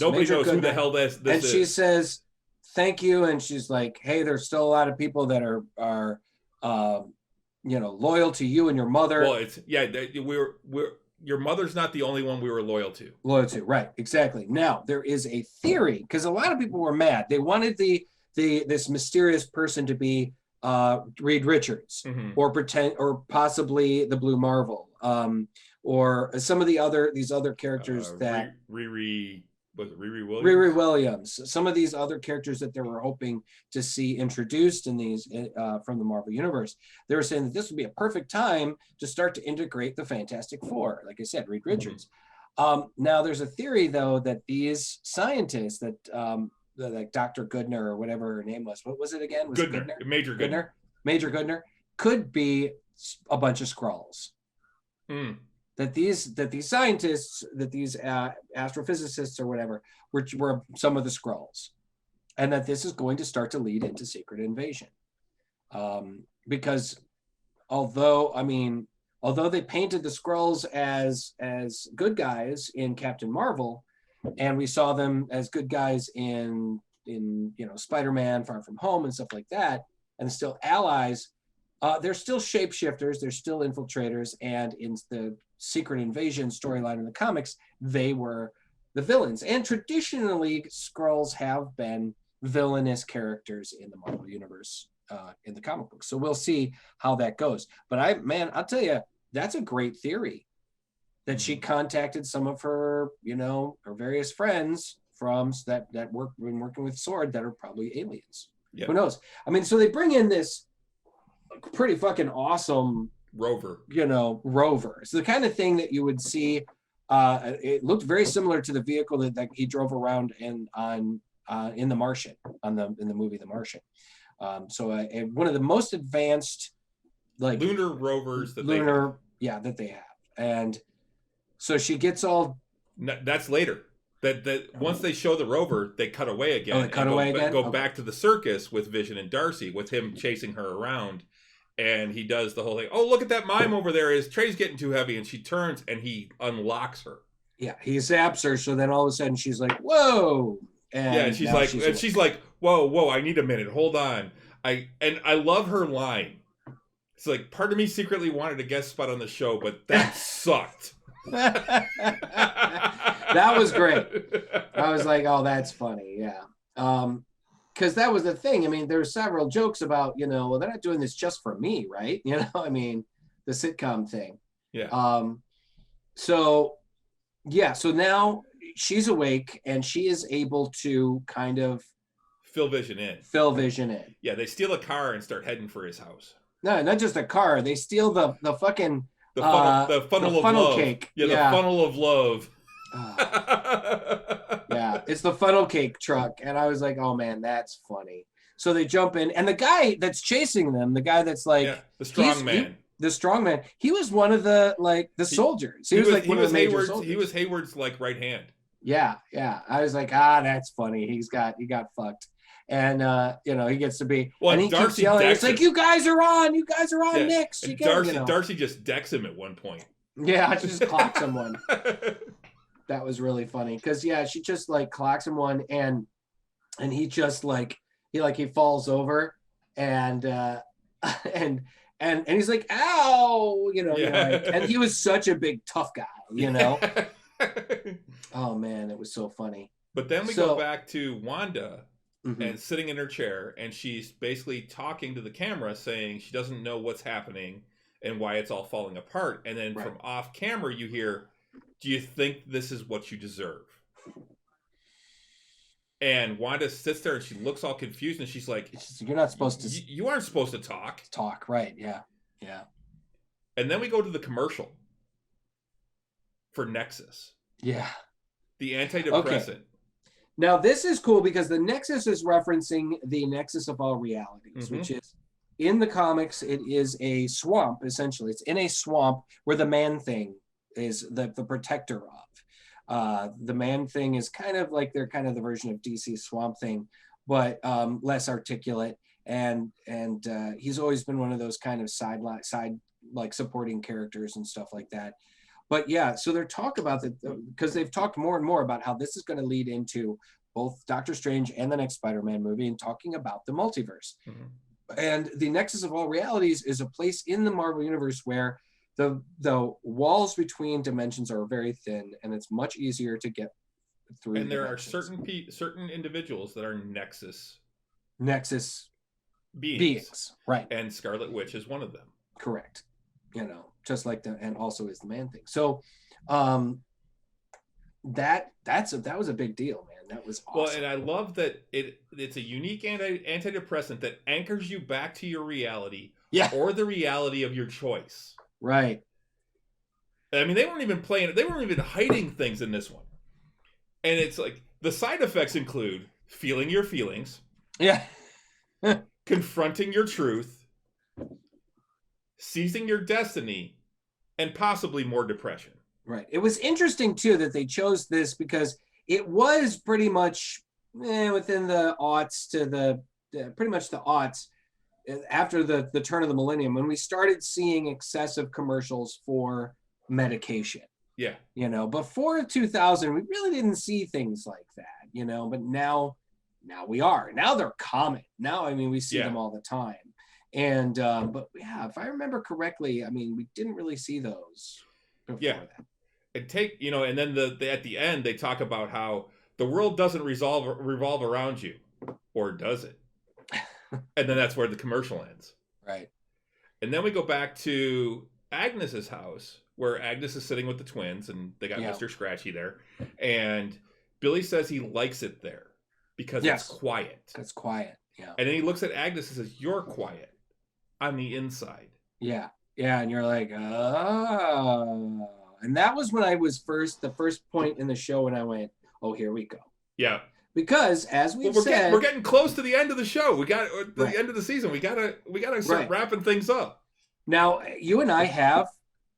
Speaker 1: nobody
Speaker 2: Major
Speaker 1: knows
Speaker 2: Goodner.
Speaker 1: Who the hell this
Speaker 2: and
Speaker 1: is.
Speaker 2: She says, thank you. And she's like, hey, there's still a lot of people that are loyal to you and your mother.
Speaker 1: Well, your mother's not the only one we were loyal to.
Speaker 2: Right, exactly. Now, there is a theory, because a lot of people were mad. They wanted this mysterious person to be Reed Richards, mm-hmm. or possibly the Blue Marvel, or some of these other characters that
Speaker 1: Riri Williams.
Speaker 2: Riri Williams. Some of these other characters that they were hoping to see introduced in these from the Marvel Universe. They were saying that this would be a perfect time to start to integrate the Fantastic Four. Like I said, Reed Richards. Mm-hmm. Now, there's a theory though that these scientists that like Dr. Goodner or whatever her name was. What was it again? Was
Speaker 1: Goodner.
Speaker 2: It
Speaker 1: Major Goodner.
Speaker 2: Major Goodner could be a bunch of Skrulls.
Speaker 1: Mm.
Speaker 2: That these scientists, that these astrophysicists or whatever, were some of the Skrulls, and that this is going to start to lead into Secret Invasion. Because although they painted the Skrulls as good guys in Captain Marvel, and we saw them as good guys in Spider-Man, Far From Home, and stuff like that, and still allies. They're still shapeshifters. They're still infiltrators, and in the Secret Invasion storyline in the comics, they were the villains. And traditionally, Skrulls have been villainous characters in the Marvel Universe in the comic books. So we'll see how that goes. But I'll tell you, that's a great theory. That she contacted some of her, her various friends from that been working with S.W.O.R.D. that are probably aliens. Yep. Who knows? So they bring in this pretty fucking awesome
Speaker 1: rover.
Speaker 2: Rover. It's the kind of thing that you would see. It looked very similar to the vehicle that he drove around in The Martian, in the movie The Martian. So one of the most advanced
Speaker 1: lunar rovers that
Speaker 2: they have, and so she gets all.
Speaker 1: That's later. That once they show the rover, they cut away again.
Speaker 2: Oh, they cut away again.
Speaker 1: Go back to the circus with Vision and Darcy, with him chasing her around, and he does the whole thing. Oh, look at that mime over there! His tray's getting too heavy, and she turns and he unlocks her.
Speaker 2: Yeah, he zaps her. So then all of a sudden she's like, "Whoa!"
Speaker 1: And she's like, "Whoa! I need a minute. Hold on." I love her line. It's like, part of me secretly wanted a guest spot on the show, but that sucked.
Speaker 2: That was great. I was like, oh, that's funny. Yeah. Because that was the thing. There were several jokes about, well, they're not doing this just for me, right? The sitcom thing.
Speaker 1: Yeah.
Speaker 2: So now she's awake and she is able to kind of
Speaker 1: Phil Vision in.
Speaker 2: Phil Vision in.
Speaker 1: Yeah, they steal a car and start heading for his house.
Speaker 2: No, not just a car. They steal the fucking
Speaker 1: the funnel of love.
Speaker 2: Cake.
Speaker 1: Yeah, the funnel of love.
Speaker 2: Yeah, it's the funnel cake truck, and I was like, oh man, that's funny. So they jump in, and the guy that's chasing them, the guy that's like
Speaker 1: the strong man.
Speaker 2: The strong man. He was one of the soldiers. He was like one of the major soldiers.
Speaker 1: He was Hayward's like right hand.
Speaker 2: Yeah. I was like, that's funny. He got fucked. And he gets to be and he keeps yelling. It's like, you guys are on next.
Speaker 1: Darcy just decks him at one point.
Speaker 2: Yeah, just clocks him one. That was really funny because she just like clocks him one and he just like he falls over and he's like, ow, and he was such a big tough guy, Oh man, it was so funny.
Speaker 1: But then we go back to Wanda and sitting in her chair, and she's basically talking to the camera saying she doesn't know what's happening and why it's all falling apart. And then from off camera, you hear, do you think this is what you deserve? And Wanda sits there and she looks all confused and she's like,
Speaker 2: you're not supposed to.
Speaker 1: You aren't supposed to talk.
Speaker 2: Talk, right. Yeah. Yeah.
Speaker 1: And then we go to the commercial for Nexus.
Speaker 2: Yeah.
Speaker 1: The antidepressant. Okay.
Speaker 2: Now, this is cool because the Nexus is referencing the Nexus of all realities, which is in the comics, it is a swamp, essentially. It's in a swamp where the Man-Thing is the protector of. The Man-Thing is kind of like they're kind of the version of DC Swamp Thing, but less articulate. And he's always been one of those kind of side like supporting characters and stuff like that. But yeah, so they're talk about that because they've talked more and more about how this is going to lead into both Doctor Strange and the next Spider-Man movie and talking about the multiverse. And the Nexus of all realities is a place in the Marvel universe where the walls between dimensions are very thin and it's much easier to get through.
Speaker 1: And there are certain individuals that are Nexus
Speaker 2: beings, right?
Speaker 1: And Scarlet Witch is one of them.
Speaker 2: Correct. Just like and also is the Man-Thing. So that was a big deal, man. That was awesome.
Speaker 1: Well, and I love that it's a unique antidepressant that anchors you back to your reality, or the reality of your choice.
Speaker 2: Right.
Speaker 1: I mean, they weren't even hiding things in this one. And it's like the side effects include feeling your feelings, confronting your truth, seizing your destiny, and possibly more depression.
Speaker 2: Right. It was interesting too that they chose this because it was pretty much within the aughts to pretty much the aughts after the turn of the millennium when we started seeing excessive commercials for medication.
Speaker 1: Yeah.
Speaker 2: Before 2000, we really didn't see things like that, but now we are. Now they're common. Now, I mean, we see them all the time. And but if I remember correctly, I mean, we didn't really see those before that.
Speaker 1: And and then at the end they talk about how the world doesn't revolve around you, or does it? And then that's where the commercial ends.
Speaker 2: Right.
Speaker 1: And then we go back to Agnes's house where Agnes is sitting with the twins and they got Mr. Scratchy there. And Billy says he likes it there because it's quiet.
Speaker 2: It's quiet. Yeah.
Speaker 1: And then he looks at Agnes and says, "You're quiet on the inside."
Speaker 2: Yeah. Yeah. And you're like, oh. And that was when I was the first point in the show when I went, oh, here we go.
Speaker 1: Yeah.
Speaker 2: Because as we've said,
Speaker 1: we're getting close to the end of the show. We got the end of the season. We gotta start wrapping things up.
Speaker 2: Now, you and I have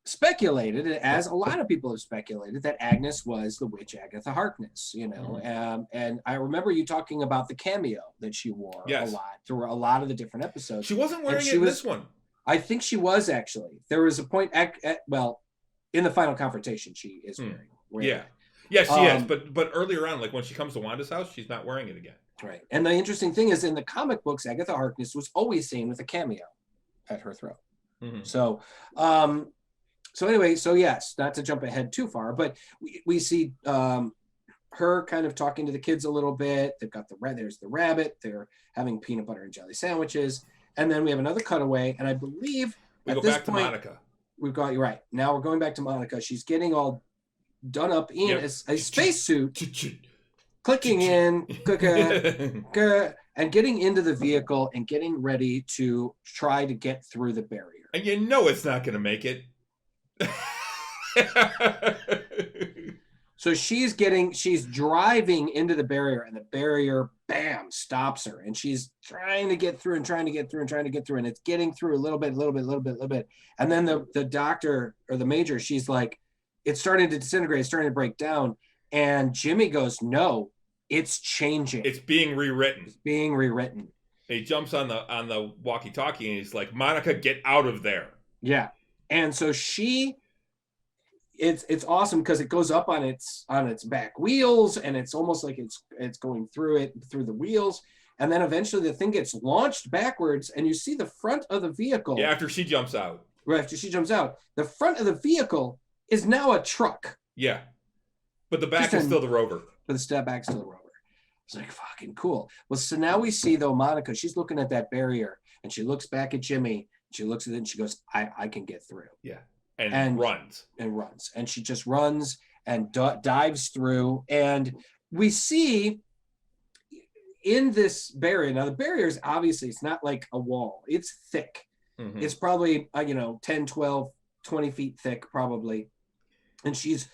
Speaker 2: speculated, as a lot of people have speculated, that Agnes was the witch Agatha Harkness. And I remember you talking about the cameo that she wore a lot through a lot of the different episodes.
Speaker 1: She wasn't wearing it in this one.
Speaker 2: I think she was actually. There was a point in the final confrontation, she is wearing it.
Speaker 1: Yeah, she is. But earlier on, like when she comes to Wanda's house, she's not wearing it again.
Speaker 2: Right. And the interesting thing is in the comic books, Agatha Harkness was always seen with a cameo at her throat. So anyway, yes, not to jump ahead too far, but we see her kind of talking to the kids a little bit. They've got there's the rabbit. They're having peanut butter and jelly sandwiches. And then we have another cutaway. And I believe
Speaker 1: we go back to Monica.
Speaker 2: You're right. Now we're going back to Monica. She's getting all done up in a spacesuit, clicking in, and getting into the vehicle and getting ready to try to get through the barrier.
Speaker 1: And you know it's not going to make it.
Speaker 2: So she's driving into the barrier, and the barrier, bam, stops her. And she's trying to get through and trying to get through and trying to get through. And it's getting through a little bit. And then the doctor or the major, she's like, it's starting to disintegrate, it's starting to break down. And Jimmy goes, no, it's changing.
Speaker 1: It's being rewritten.
Speaker 2: It's being rewritten.
Speaker 1: He jumps on the walkie-talkie and he's like, Monica, get out of there.
Speaker 2: Yeah. And so it's awesome because it goes up on its back wheels, and it's almost like it's going through the wheels, and then eventually the thing gets launched backwards, and you see the front of the vehicle.
Speaker 1: Yeah, after she jumps out.
Speaker 2: Right, after she jumps out, the front of the vehicle is now a truck.
Speaker 1: Yeah, but the back is still the Rover.
Speaker 2: But the back's still the Rover. It's like fucking cool. Well, so now we see though Monica, she's looking at that barrier, and she looks back at Jimmy. She looks at it and she goes, I can get through.
Speaker 1: Yeah. And runs.
Speaker 2: And she just runs and dives through. And we see in this barrier, now the barrier is obviously, it's not like a wall. It's thick. Mm-hmm. It's probably, 10, 12, 20 feet thick probably. And she's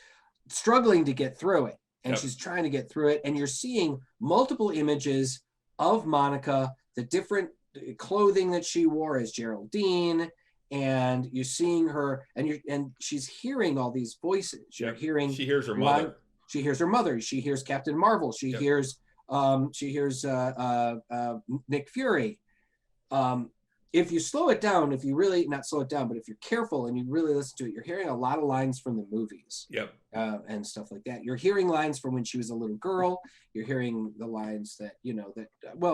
Speaker 2: struggling to get through it. And she's trying to get through it. And you're seeing multiple images of Monica, the different clothing that she wore as Geraldine, and you're seeing her, and she's hearing all these voices. She hears her mother. She hears her mother. She hears Captain Marvel. She hears Nick Fury. If you slow it down, if you really not slow it down, but if you're careful and you really listen to it, you're hearing a lot of lines from the movies. And stuff like that. You're hearing lines from when she was a little girl. You're hearing the lines that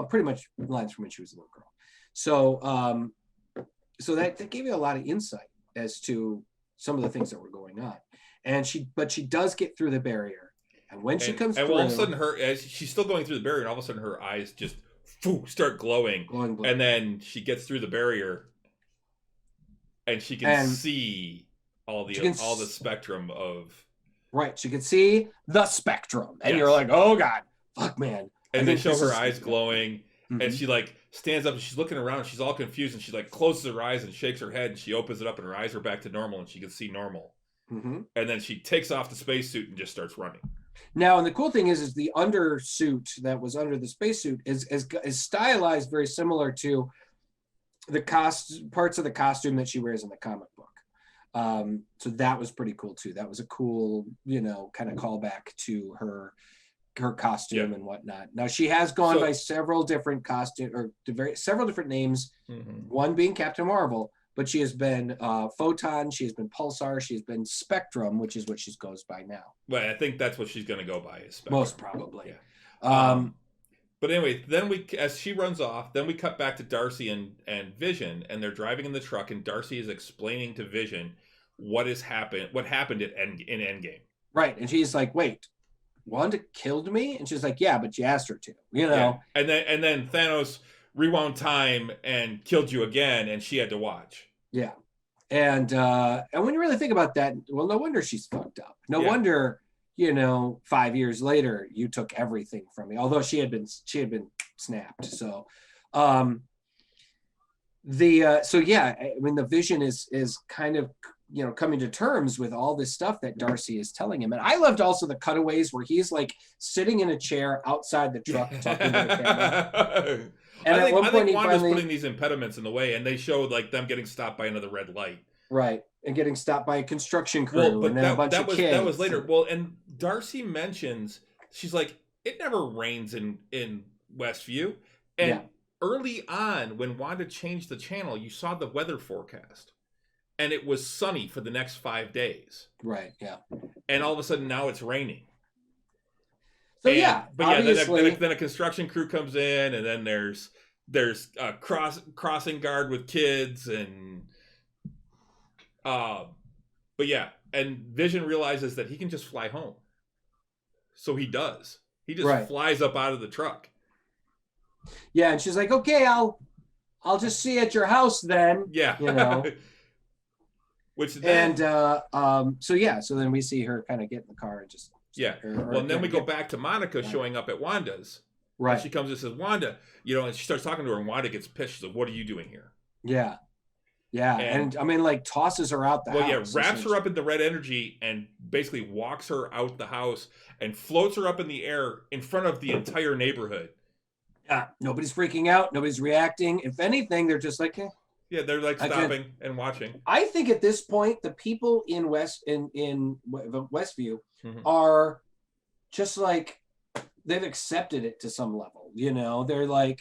Speaker 2: pretty much lines from when she was a little girl. So that gave you a lot of insight as to some of the things that were going on. And she does get through the barrier. And when she comes through,
Speaker 1: all of a sudden as she's still going through the barrier, and all of a sudden her eyes just start glowing. And then she gets through the barrier and she can see all the spectrum of.
Speaker 2: Right. She can see the spectrum. And you're like, oh God, fuck man.
Speaker 1: And they show her eyes glowing. Mm-hmm. And she stands up and she's looking around. She's all confused and she closes her eyes and shakes her head and she opens it up and her eyes are back to normal and she can see normal. Mm-hmm. And then she takes off the spacesuit and just starts running.
Speaker 2: Now, and the cool thing is the undersuit that was under the spacesuit is stylized very similar to the parts of the costume that she wears in the comic book. So that was pretty cool too. That was a cool, kind of callback to her costume and whatnot. Now she has gone by several different several different names. Mm-hmm. One being Captain Marvel, but she has been Photon, she has been Pulsar, she has been Spectrum, which is what she goes by now.
Speaker 1: Well, I think that's what she's going to go by is Spectrum.
Speaker 2: Most probably.
Speaker 1: Yeah. But anyway, then as she runs off, then we cut back to Darcy and Vision, and they're driving in the truck, and Darcy is explaining to Vision what happened in Endgame.
Speaker 2: Right, and she's like, "Wait, Wanda killed me?" And she's like, "Yeah, but you asked her to."
Speaker 1: Yeah. And then Thanos rewound time and killed you again, and she had to watch.
Speaker 2: Yeah, and when you really think about that, well, no wonder she's fucked up. No wonder. 5 years later, you took everything from me. Although she had been snapped. So, the Vision is kind of coming to terms with all this stuff that Darcy is telling him. And I loved also the cutaways where he's sitting in a chair outside the truck talking to the camera. And
Speaker 1: I think Wanda's putting these impediments in the way, and they show them getting stopped by another red light.
Speaker 2: Right. And getting stopped by a construction crew and then a bunch of kids.
Speaker 1: That was later. Well, and Darcy mentions, she's like, it never rains in Westview. And early on, when Wanda changed the channel, you saw the weather forecast. And it was sunny for the next 5 days. Right, yeah. And all of a sudden, now it's raining. So, then a construction crew comes in, and then there's a crossing guard with kids, and... and Vision realizes that he can just fly home. So he does. He just flies up out of the truck.
Speaker 2: Yeah, and she's like, "Okay, I'll just see you at your house then." Yeah.
Speaker 1: Which then,
Speaker 2: so then we see her kind of get in the car and just
Speaker 1: and then we go back to Monica showing up at Wanda's. And
Speaker 2: Right.
Speaker 1: she comes and says, Wanda, and she starts talking to her, and Wanda gets pissed. She's like, what are you doing here?
Speaker 2: Yeah. Yeah.
Speaker 1: And
Speaker 2: And I mean, like, tosses her out the
Speaker 1: well, yeah,
Speaker 2: house.
Speaker 1: wraps her up in the red energy and basically walks her out the house and floats her up in the air in front of the entire neighborhood.
Speaker 2: Yeah. Nobody's freaking out. Nobody's reacting. If anything, they're just like,
Speaker 1: Yeah, they're like stopping and watching.
Speaker 2: I think at this point, the people in Westview
Speaker 1: Mhm.
Speaker 2: are just like, they've accepted it to some level. They're like,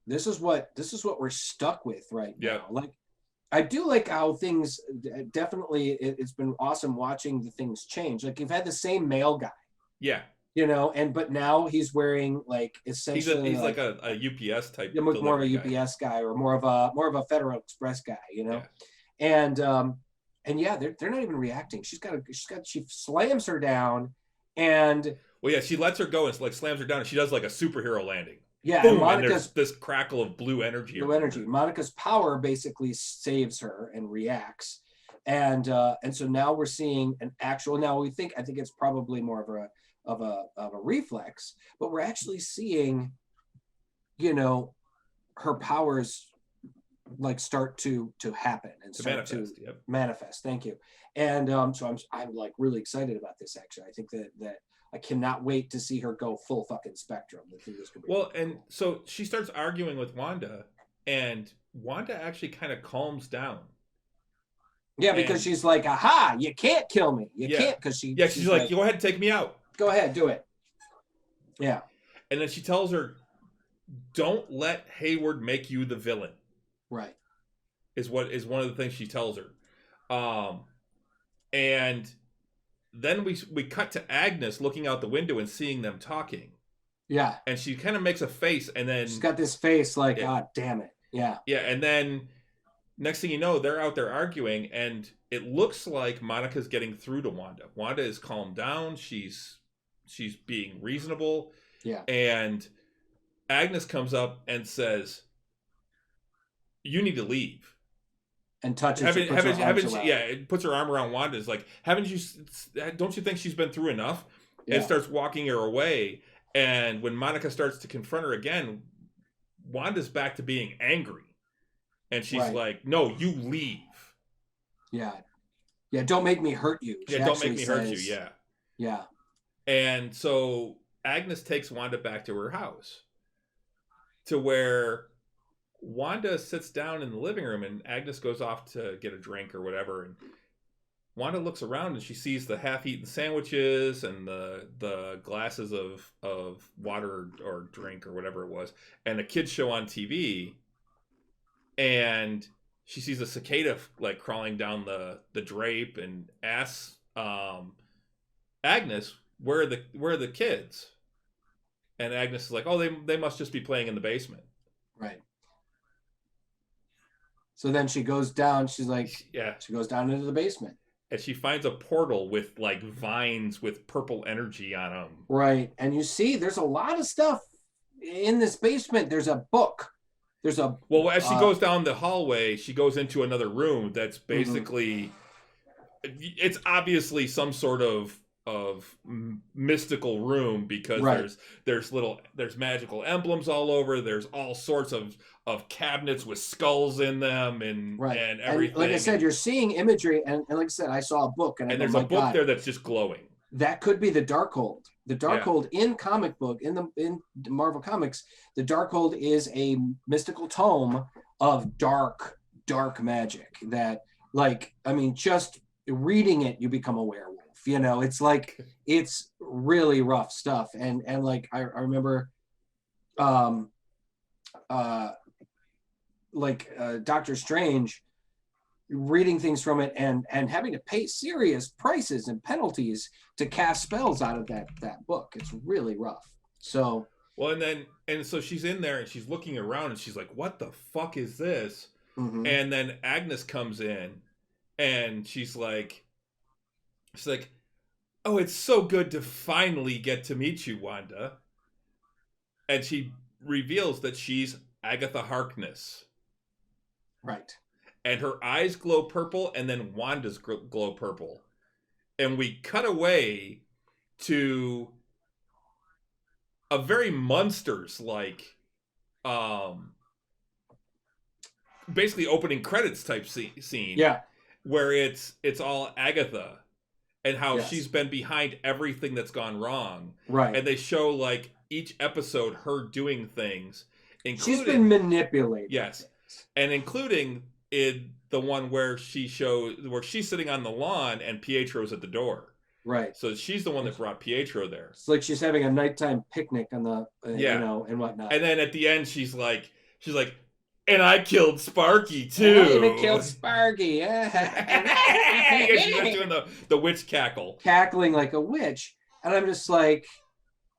Speaker 2: this is what we're stuck with right now.
Speaker 1: Yeah.
Speaker 2: Like, I do like how things definitely. It's been awesome watching the things change. Like, you've had the same male guy,
Speaker 1: Yeah.
Speaker 2: but now he's wearing like essentially
Speaker 1: he's like a UPS type.
Speaker 2: more of a UPS guy or more of a Federal Express guy,
Speaker 1: Yeah.
Speaker 2: and yeah, they're not even reacting. She slams her down, and
Speaker 1: well, yeah, she lets her go and like slams her down, and she does like a superhero landing.
Speaker 2: Yeah,
Speaker 1: boom, and there's this crackle of blue energy.
Speaker 2: Monica's power basically saves her and reacts, and so now we're seeing an actual. Now I think it's probably more of a reflex, but we're actually seeing, her powers like start to happen and start to manifest. Thank you, and so I'm like really excited about this. Actually, I think that I cannot wait to see her go full fucking spectrum.
Speaker 1: Well, and so she starts arguing with Wanda, and Wanda actually kind of calms down.
Speaker 2: Yeah, because she's like, aha, you can't kill me. You can't, because
Speaker 1: she's like, go ahead and take me out.
Speaker 2: Go ahead, do it. Yeah.
Speaker 1: And then she tells her, don't let Hayward make you the villain.
Speaker 2: Right.
Speaker 1: Is one of the things she tells her. And then we cut to Agnes looking out the window and seeing them talking.
Speaker 2: Yeah.
Speaker 1: And she kind of makes a face, and then
Speaker 2: she's got this face like, damn it. Yeah.
Speaker 1: Yeah, and then next thing you know, they're out there arguing, and it looks like Monica's getting through to Wanda. Wanda is calmed down. She's being reasonable.
Speaker 2: Yeah.
Speaker 1: And Agnes comes up and says, you need to leave.
Speaker 2: And touches
Speaker 1: it puts her arm around Wanda. Is like, don't you think she's been through enough? Yeah. And starts walking her away. And when Monica starts to confront her again, Wanda's back to being angry. And she's like, no, you leave.
Speaker 2: Yeah. Yeah, don't make me hurt you.
Speaker 1: Don't make me hurt you. Yeah.
Speaker 2: Yeah.
Speaker 1: And so Agnes takes Wanda back to her house, to where Wanda sits down in the living room, and Agnes goes off to get a drink or whatever. And Wanda looks around, and she sees the half-eaten sandwiches and the glasses of water or drink or whatever it was, and a kid's show on TV. And she sees a cicada like crawling down the drape, and asks Agnes, where are the kids? And Agnes is like, oh, they must just be playing in the basement.
Speaker 2: Right. So then she goes down. She's like, she goes down into the basement.
Speaker 1: And she finds a portal with like vines with purple energy on them.
Speaker 2: Right. And you see, there's a lot of stuff in this basement. There's a book. As
Speaker 1: she goes down the hallway, she goes into another room that's basically, it's obviously some sort of mystical room, because there's magical emblems all over. There's all sorts of cabinets with skulls in them and everything. And
Speaker 2: like I said, you're seeing imagery, and like I said, I saw a book, and
Speaker 1: there's a book there that's just glowing.
Speaker 2: That could be the Darkhold. The Darkhold in comic book, in Marvel Comics, the Darkhold is a mystical tome of dark magic that, like, I mean, just reading it, you become a werewolf. It's like, it's really rough stuff. And like, I remember, Doctor Strange reading things from it and having to pay serious prices and penalties to cast spells out of that book. It's really rough. So
Speaker 1: so she's in there and she's looking around and she's like, what the fuck is this?
Speaker 2: Mm-hmm.
Speaker 1: And then Agnes comes in and she's like, oh, it's so good to finally get to meet you, Wanda. And she reveals that she's Agatha Harkness.
Speaker 2: Right.
Speaker 1: And her eyes glow purple, and then Wanda's glow purple. And we cut away to a very Munsters like, um, basically opening credits type scene.
Speaker 2: Yeah.
Speaker 1: Where it's all Agatha and how
Speaker 2: Yes.
Speaker 1: she's been behind everything that's gone wrong.
Speaker 2: Right.
Speaker 1: And they show like each episode her doing things, including
Speaker 2: she's been manipulated.
Speaker 1: Yes. And including in the one where she's sitting on the lawn and Pietro's at the door.
Speaker 2: Right.
Speaker 1: So she's the one that brought Pietro there.
Speaker 2: It's like she's having a nighttime picnic on the and whatnot.
Speaker 1: And then at the end she's like, and I killed Sparky too.
Speaker 2: I even killed Sparky. Yeah.
Speaker 1: She's just doing the witch cackle.
Speaker 2: Cackling like a witch. And I'm just like,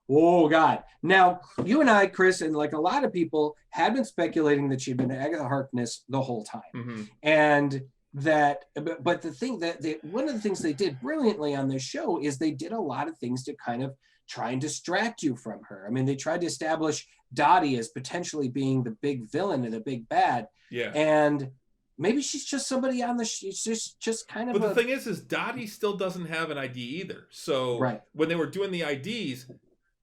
Speaker 2: oh God. Now, you and I, Chris, and like a lot of people had been speculating that she'd been Agatha Harkness the whole time.
Speaker 1: Mm-hmm.
Speaker 2: And that, but the thing that one of the things they did brilliantly on this show is they did a lot of things to kind of try and distract you from her. I mean, they tried to establish Dottie as potentially being the big villain and the big bad.
Speaker 1: Yeah.
Speaker 2: And maybe she's just somebody on the, she's just kind of.
Speaker 1: But the thing is Dottie still doesn't have an ID either. So when they were doing the IDs,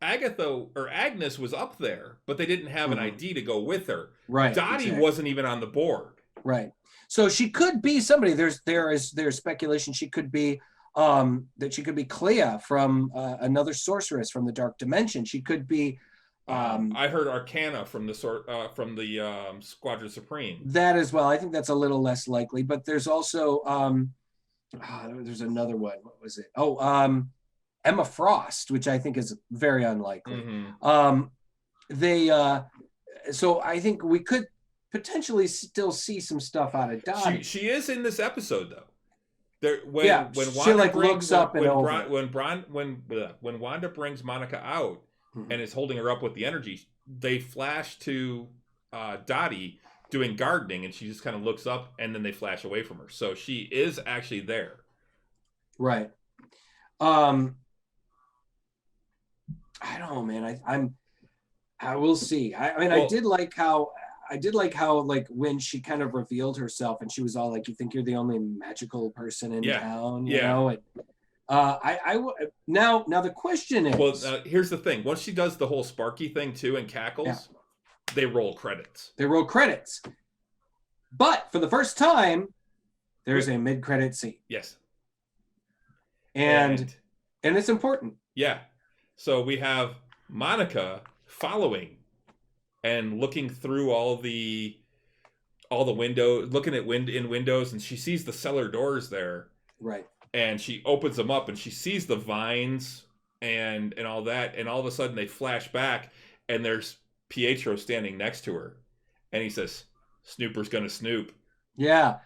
Speaker 1: Agatha or Agnes was up there, but they didn't have an ID to go with her.
Speaker 2: Right.
Speaker 1: Dottie wasn't even on the board.
Speaker 2: Right. So she could be somebody. There's speculation she could be that she could be Clea from another sorceress from the Dark Dimension. She could be.
Speaker 1: I heard Arcana from the Squadron Supreme.
Speaker 2: That as well. I think that's a little less likely, but there's also there's another one. What was it? Emma Frost, which I think is very unlikely.
Speaker 1: Mm-hmm.
Speaker 2: So I think we could potentially still see some stuff out of Dottie.
Speaker 1: She is in this episode though.
Speaker 2: When she looks up and over.
Speaker 1: When Wanda brings Monica out and is holding her up with the energy, they flash to Dottie doing gardening, and she just kind of looks up, and then they flash away from her. So she is actually there.
Speaker 2: Right. I don't know, man. I will see. I did like how like when she kind of revealed herself and she was all like, "You think you're the only magical person in town?" You know. And, now the question is.
Speaker 1: Well, here's the thing. Once she does the whole Sparky thing too and cackles, they roll credits.
Speaker 2: But for the first time, there's a mid-credit scene.
Speaker 1: Yes.
Speaker 2: And it's important.
Speaker 1: Yeah. So we have Monica following and looking through all the windows, looking at windows, and she sees the cellar doors there.
Speaker 2: Right.
Speaker 1: And she opens them up and she sees the vines and all that, and all of a sudden they flash back and there's Pietro standing next to her, and he says, "Snooper's gonna snoop."
Speaker 2: Yeah.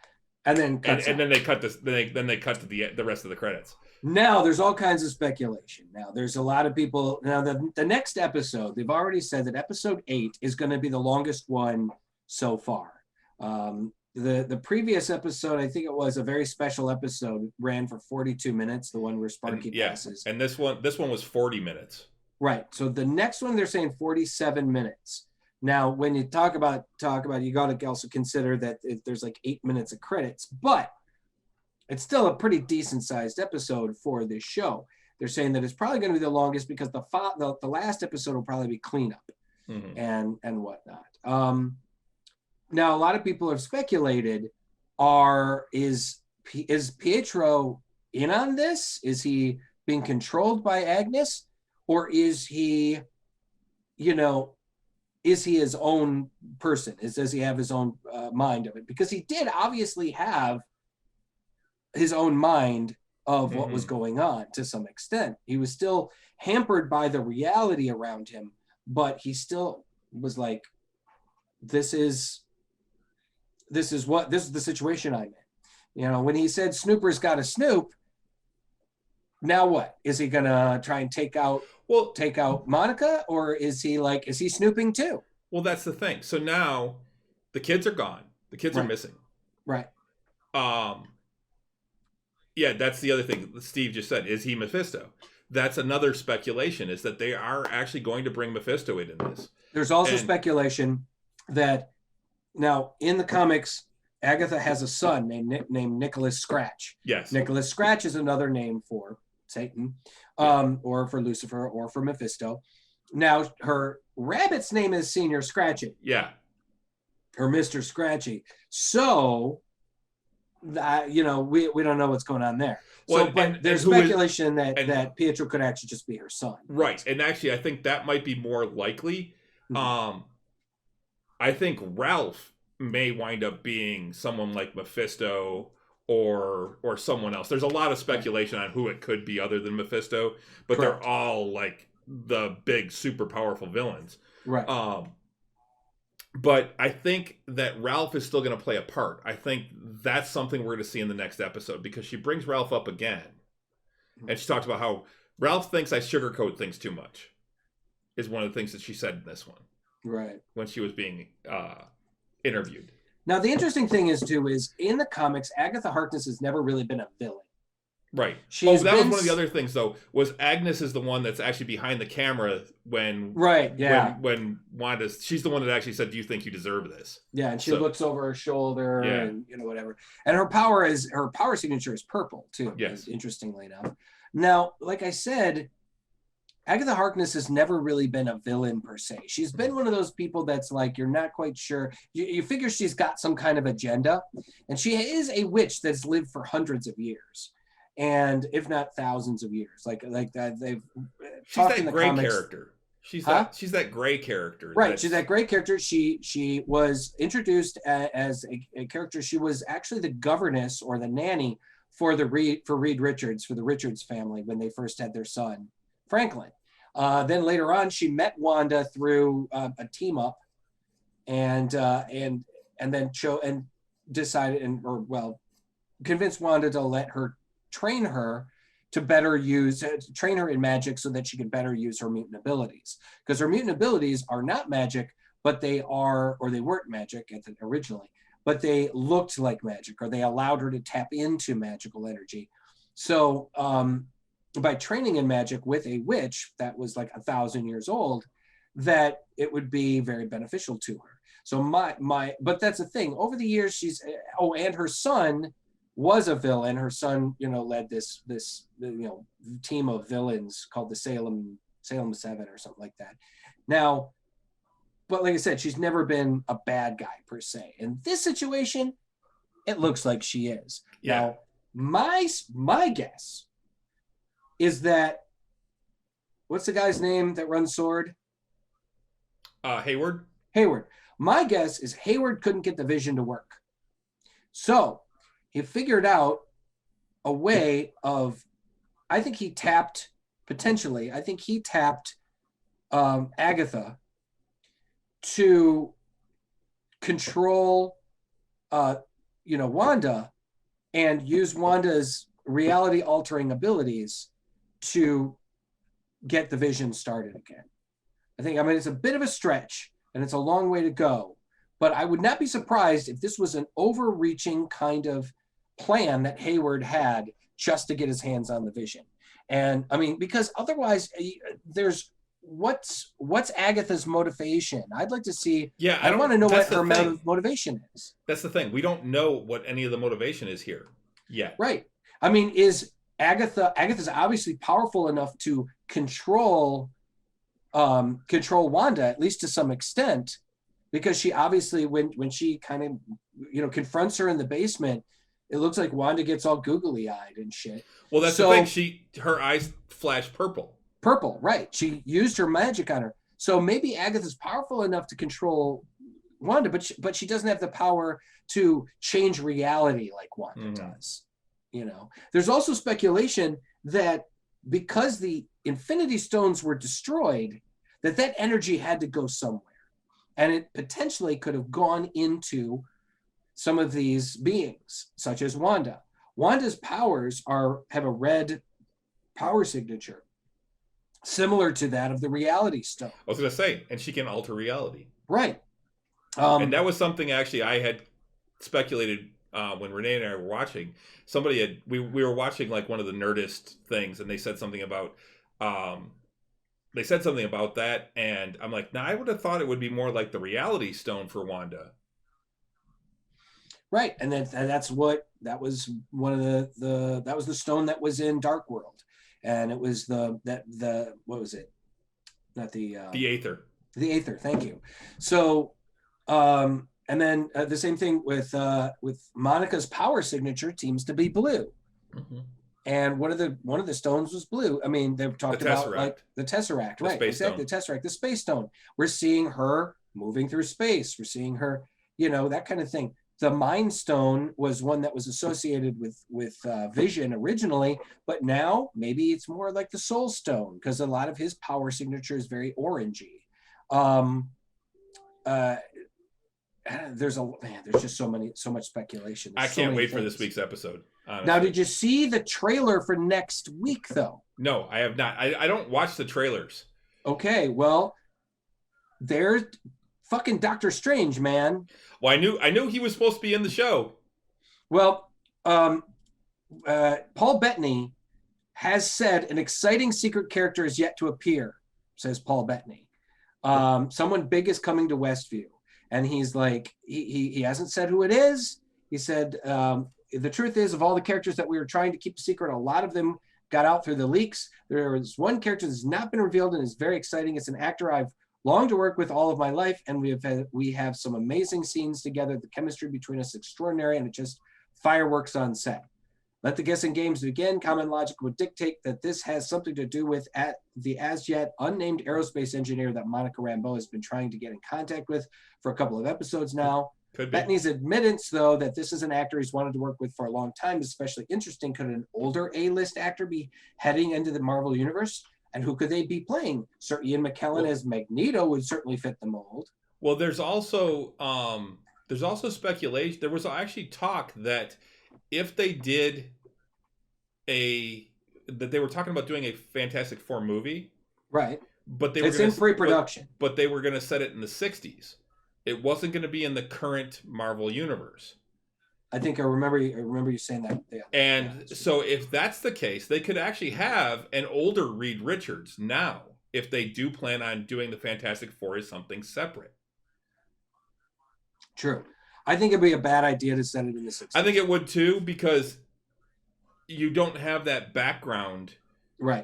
Speaker 2: And then
Speaker 1: then they cut this. Then they cut to the rest of the credits.
Speaker 2: Now there's all kinds of speculation. Now there's a lot of people. Now the next episode, they've already said that episode 8 is going to be the longest one so far. The previous episode, I think it was a very special episode, ran for 42 minutes. The one where Sparky passes.
Speaker 1: And this one was 40 minutes.
Speaker 2: Right. So the next one they're saying 47 minutes. Now, when you talk about, you got to also consider that there's like 8 minutes of credits, but it's still a pretty decent sized episode for this show. They're saying that it's probably going to be the longest because the last episode will probably be cleanup and whatnot. Now, a lot of people have speculated: is Pietro in on this? Is he being controlled by Agnes, or is he, is he his own person? Does he have his own mind of it? Because he did obviously have his own mind of what was going on to some extent. He was still hampered by the reality around him, but he still was like, this is the situation I'm in. When he said Snooper's got to snoop, now what? Is he gonna try and take out Monica, or is he snooping too?
Speaker 1: Well, that's the thing. So now the kids are gone. The kids are missing.
Speaker 2: Right.
Speaker 1: Yeah, that's the other thing Steve just said. Is he Mephisto? That's another speculation, is that they are actually going to bring Mephisto in this.
Speaker 2: There's also speculation that now in the comics, Agatha has a son named Nicholas Scratch.
Speaker 1: Yes.
Speaker 2: Nicholas Scratch is another name for Satan, or for Lucifer, or for Mephisto. Now her rabbit's name is Senior Scratchy.
Speaker 1: Yeah.
Speaker 2: Or Mr. Scratchy. So that, you know, we don't know what's going on there.
Speaker 1: Well,
Speaker 2: So, but there's speculation that Pietro could actually just be her son.
Speaker 1: Right. And actually, I think that might be more likely.
Speaker 2: Mm-hmm.
Speaker 1: I think Ralph may wind up being someone like Mephisto or someone else. There's a lot of speculation on who it could be other than Mephisto, but Correct. They're all like the big, super powerful villains.
Speaker 2: Right.
Speaker 1: But I think that Ralph is still going to play a part. I think that's something we're going to see in the next episode because she brings Ralph up again. And she talks about how Ralph thinks I sugarcoat things too much, is one of the things that she said in this one.
Speaker 2: Right.
Speaker 1: When she was being interviewed.
Speaker 2: Now, the interesting thing is, too, is in the comics, Agatha Harkness has never really been a villain.
Speaker 1: Right. That was one of the other things, though, was Agnes is the one that's actually behind the camera when...
Speaker 2: Right, yeah.
Speaker 1: When Wanda's... She's the one that actually said, do you think you deserve this?
Speaker 2: Yeah, and she looks over her shoulder and, you know, whatever. And her power signature is purple, too.
Speaker 1: Yes.
Speaker 2: Interestingly enough. Now, like I said, Agatha Harkness has never really been a villain per se. She's been one of those people that's like, you're not quite sure. You figure she's got some kind of agenda. And she is a witch that's lived for hundreds of years. And if not thousands of years, like that, they've.
Speaker 1: She's that gray character. She's that gray character.
Speaker 2: Right, she's that gray character. She was introduced as a character. She was actually the governess or the nanny for Reed Richards, for the Richards family when they first had their son Franklin. Then later on, she met Wanda through a team up, and then decided convinced Wanda to let her train her to train her in magic so that she could better use her mutant abilities. Because her mutant abilities are not magic, but they weren't magic originally, but they looked like magic, or they allowed her to tap into magical energy. So by training in magic with a witch that was like 1,000 years old, that it would be very beneficial to her. So but that's the thing. Over the years, and her son was a villain. Her son, led this team of villains called the Salem 7 or something like that. Now, but like I said, she's never been a bad guy per se. In this situation, it looks like she is. Yeah. Now, my guess is that, what's the guy's name that runs Sword?
Speaker 1: Hayward.
Speaker 2: My guess is Hayward couldn't get the vision to work. So he figured out a way of, I think he tapped Agatha to control, Wanda, and use Wanda's reality altering abilities to get the vision started again. It's a bit of a stretch and it's a long way to go, but I would not be surprised if this was an overreaching kind of plan that Hayward had just to get his hands on the vision. And because otherwise there's what's Agatha's motivation? I'd like to see.
Speaker 1: Yeah,
Speaker 2: I want to know what her motivation is.
Speaker 1: That's the thing. We don't know what any of the motivation is here yet.
Speaker 2: Right. Is Agatha's obviously powerful enough to control Wanda, at least to some extent, because she obviously, when she kind of, confronts her in the basement, it looks like Wanda gets all googly eyed and shit.
Speaker 1: Well, that's the thing. Her eyes flash purple.
Speaker 2: Purple, right. She used her magic on her. So maybe Agatha's powerful enough to control Wanda, but she doesn't have the power to change reality like Wanda does. There's also speculation that because the Infinity Stones were destroyed, that energy had to go somewhere. And it potentially could have gone into some of these beings, such as Wanda. Wanda's powers have a red power signature, similar to that of the Reality Stone.
Speaker 1: I was going to say, and she can alter reality.
Speaker 2: Right.
Speaker 1: And that was something actually I had speculated when Renee and I were watching. We were watching like one of the Nerdist things, and they said something about that, and I'm like, I would have thought it would be more like the Reality Stone for Wanda.
Speaker 2: Right, and that was one of the stone that was in Dark World, and it was what was it? not
Speaker 1: The Aether.
Speaker 2: the Aether. Thank you. So, and then the same thing with Monica's power signature seems to be blue.
Speaker 1: Mm-hmm.
Speaker 2: And one of the stones was blue. I mean, they've talked about like the Tesseract,
Speaker 1: the
Speaker 2: right? Exactly, the Tesseract, the Space Stone. We're seeing her moving through space. We're seeing her, that kind of thing. The Mind Stone was one that was associated with Vision originally, but now maybe it's more like the Soul Stone because a lot of his power signature is very orangey. There's just so much speculation.
Speaker 1: I can't wait for this week's episode. Honestly.
Speaker 2: Now, did you see the trailer for next week though?
Speaker 1: No, I have not. I don't watch the trailers.
Speaker 2: Okay, well, there's fucking Doctor Strange, man.
Speaker 1: Well, I knew he was supposed to be in the show.
Speaker 2: Well, Paul Bettany has said an exciting secret character is yet to appear, says Paul Bettany. Someone big is coming to Westview. And he's like, he hasn't said who it is. He said, the truth is, of all the characters that we were trying to keep a secret, a lot of them got out through the leaks. There was one character that's not been revealed and is very exciting. It's an actor I've longed to work with all of my life, and we have some amazing scenes together. The chemistry between us is extraordinary, and it just fireworks on set. Let the guessing games begin. Common logic would dictate that this has something to do with the as yet unnamed aerospace engineer that Monica Rambeau has been trying to get in contact with for a couple of episodes now. Bettany's admittance, though, that this is an actor he's wanted to work with for a long time is especially interesting. Could an older A-list actor be heading into the Marvel Universe? And who could they be playing? Sir Ian McKellen as Magneto would certainly fit the mold.
Speaker 1: Well, there's also speculation. There was actually talk that if they did that they were talking about doing a Fantastic Four movie.
Speaker 2: Right.
Speaker 1: But
Speaker 2: it's in pre-production.
Speaker 1: But they were going to set it in the 60s. It wasn't going to be in the current Marvel universe.
Speaker 2: I think I remember you saying that. Yeah.
Speaker 1: And so if that's the case, they could actually have an older Reed Richards now if they do plan on doing the Fantastic Four as something separate.
Speaker 2: True. I think it'd be a bad idea to set it in the 60s.
Speaker 1: I think it would too, because you don't have that background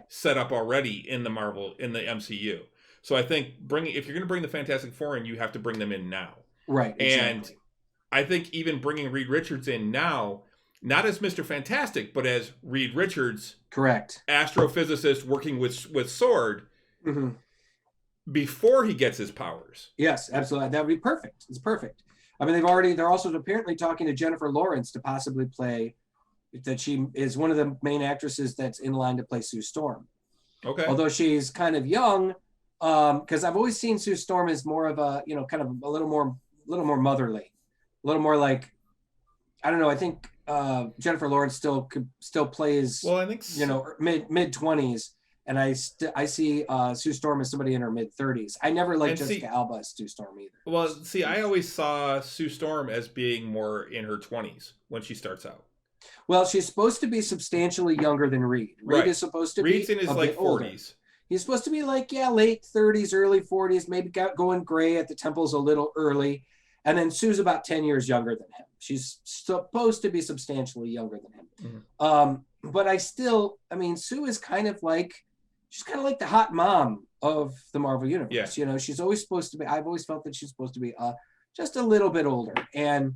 Speaker 1: set up already in the MCU. So I think if you're going to bring the Fantastic Four in, you have to bring them in now.
Speaker 2: Right. Exactly.
Speaker 1: And I think even bringing Reed Richards in now, not as Mr. Fantastic, but as Reed Richards,
Speaker 2: correct,
Speaker 1: astrophysicist working with Sword, before he gets his powers.
Speaker 2: Yes, absolutely. That would be perfect. It's perfect. I mean, they're also apparently talking to Jennifer Lawrence to possibly play, that she is one of the main actresses that's in line to play Sue Storm.
Speaker 1: Okay.
Speaker 2: Although she's kind of young, because I've always seen Sue Storm as more of a, kind of a little more motherly, a little more like, I don't know. I think Jennifer Lawrence still plays,
Speaker 1: well, I think
Speaker 2: mid 20s, and I see Sue Storm as somebody in her mid 30s. I never liked Jessica Alba as Sue Storm either.
Speaker 1: Well, see, I always saw Sue Storm as being more in her 20s when she starts out.
Speaker 2: Well, she's supposed to be substantially younger than Reed. Reed is supposed to
Speaker 1: Reed's
Speaker 2: be
Speaker 1: in his like 40s.
Speaker 2: Older. He's supposed to be like, late 30s, early 40s, maybe going gray at the temples a little early. And then Sue's about 10 years younger than him. She's supposed to be substantially younger than him. Mm-hmm. But Sue is kind of like, she's kind of like the hot mom of the Marvel Universe. Yeah. She's always supposed to be, I've always felt that she's supposed to be just a little bit older. And,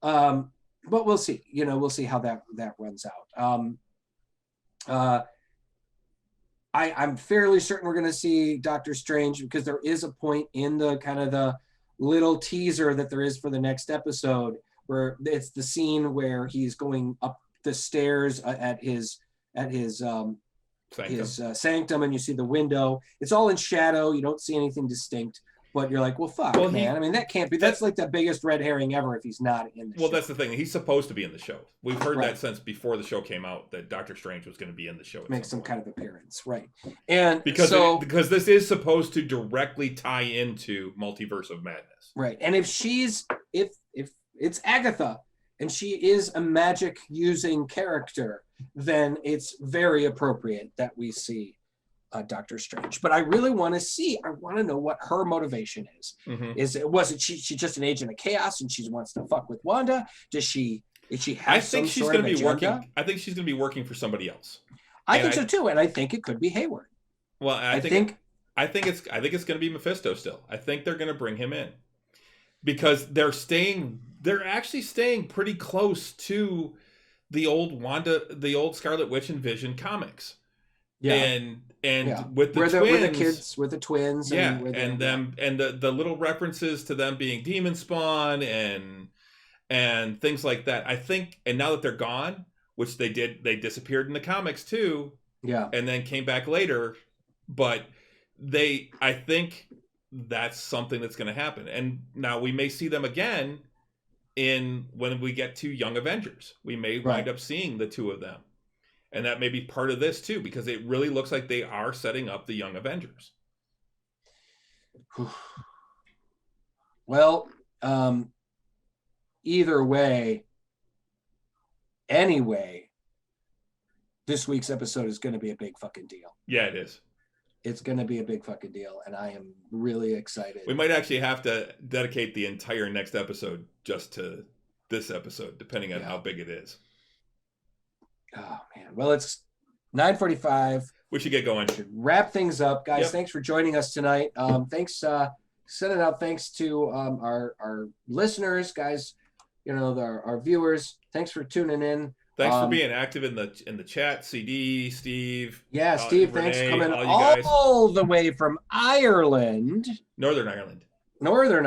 Speaker 2: but we'll see, we'll see how that runs out. I'm fairly certain we're going to see Doctor Strange, because there is a point in the kind of the little teaser that there is for the next episode where it's the scene where he's going up the stairs at his sanctum, and you see the window. It's all in shadow. You don't see anything distinct, but you're like, well, fuck, man. That can't be. That's like the biggest red herring ever if he's not in the show.
Speaker 1: Well, that's the thing. He's supposed to be in the show. We've heard that since before the show came out, that Doctor Strange was going to be in the show.
Speaker 2: Make some kind of appearance, right? And
Speaker 1: because this is supposed to directly tie into Multiverse of Madness.
Speaker 2: Right. And if it's Agatha and she is a magic using character, then it's very appropriate that we see Doctor Strange. But I really want to know what her motivation is. Mm-hmm. Was she just an agent of chaos and she wants to fuck with Wanda? Is she have some sort of agenda?
Speaker 1: I think she's going to be working for somebody else.
Speaker 2: I think so too, and I think it could be Hayward.
Speaker 1: Well, I think I think it's going to be Mephisto still. I think they're going to bring him in because they're actually staying pretty close to the old Scarlet Witch and Vision comics.
Speaker 2: Yeah.
Speaker 1: And with the
Speaker 2: where
Speaker 1: twins,
Speaker 2: where the kids with the twins,
Speaker 1: yeah,
Speaker 2: and
Speaker 1: them and the little references to them being demon spawn and things like that. I think, and now that they're gone, which they disappeared in the comics too,
Speaker 2: yeah,
Speaker 1: and then came back later, but I think that's something that's going to happen. And now we may see them again when we get to Young Avengers. We may wind up seeing the two of them. And that may be part of this too, because it really looks like they are setting up the Young Avengers.
Speaker 2: Well, either way, anyway, this week's episode is going to be a big fucking deal.
Speaker 1: Yeah, it is.
Speaker 2: It's going to be a big fucking deal, and I am really excited.
Speaker 1: We might actually have to dedicate the entire next episode just to this episode, depending on how big it is.
Speaker 2: Oh, man. Well, it's 9:45.
Speaker 1: We should get going.
Speaker 2: Should wrap things up. Guys, thanks for joining us tonight. Thanks, sending out thanks to our listeners, guys, our viewers. Thanks for tuning in.
Speaker 1: Thanks for being active in the chat, CD, Steve.
Speaker 2: Yeah, Steve, thanks for coming all the way from Ireland.
Speaker 1: Northern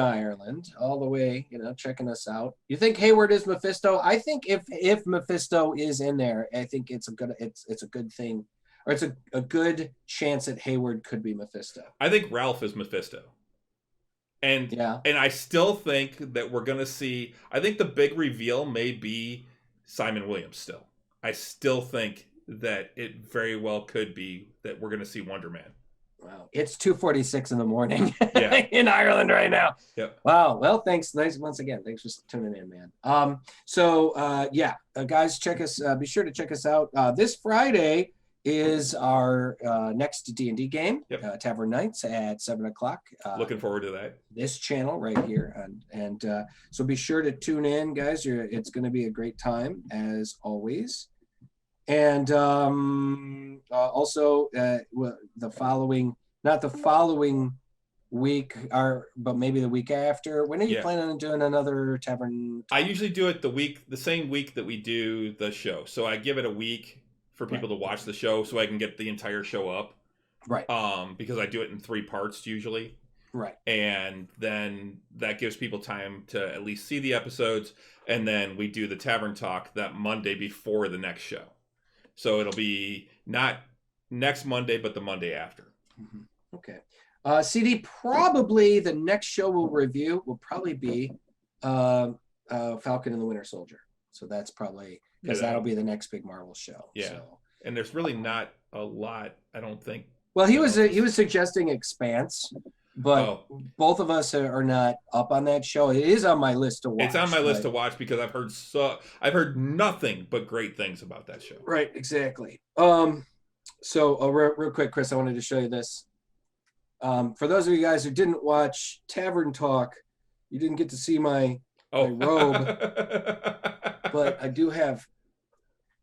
Speaker 1: Ireland,
Speaker 2: all the way, checking us out. You think Hayward is Mephisto? I think if Mephisto is in there, I think it's a good thing, or it's a good chance that Hayward could be Mephisto.
Speaker 1: I think Ralph is Mephisto. And I still think that we're going to see, I think the big reveal may be Simon Williams still. I still think that it very well could be that we're going to see Wonder Man.
Speaker 2: Wow. It's 2:46 in the morning in Ireland right now.
Speaker 1: Yep.
Speaker 2: Wow. Well, thanks. Nice once again. Thanks for tuning in, man. Guys, check us. Be sure to check us out. This Friday is our next D&D game, Tavern Nights at 7:00.
Speaker 1: Looking forward to that.
Speaker 2: This channel right here, and so be sure to tune in, guys. It's going to be a great time as always. And also the following week, but maybe the week after. When are you planning on doing another Tavern Talk?
Speaker 1: I usually do it the same week that we do the show. So I give it a week for people to watch the show so I can get the entire show up.
Speaker 2: Right.
Speaker 1: Because I do it in 3 parts usually.
Speaker 2: Right.
Speaker 1: And then that gives people time to at least see the episodes. And then we do the Tavern Talk that Monday before the next show. So it'll be not next Monday, but the Monday after.
Speaker 2: Mm-hmm. Okay. CD, probably the next show we'll review will probably be Falcon and the Winter Soldier. So that's probably, because that'll be the next big Marvel show.
Speaker 1: Yeah.
Speaker 2: So.
Speaker 1: And there's really not a lot, I don't think.
Speaker 2: Well, he was suggesting Expanse, but both of us are not up on that show. It is on my list to watch.
Speaker 1: It's on my list to watch because I've heard nothing but great things about that show.
Speaker 2: Right, exactly. Real quick, Chris, I wanted to show you this. For those of you guys who didn't watch Tavern Talk, you didn't get to see my robe, but I do have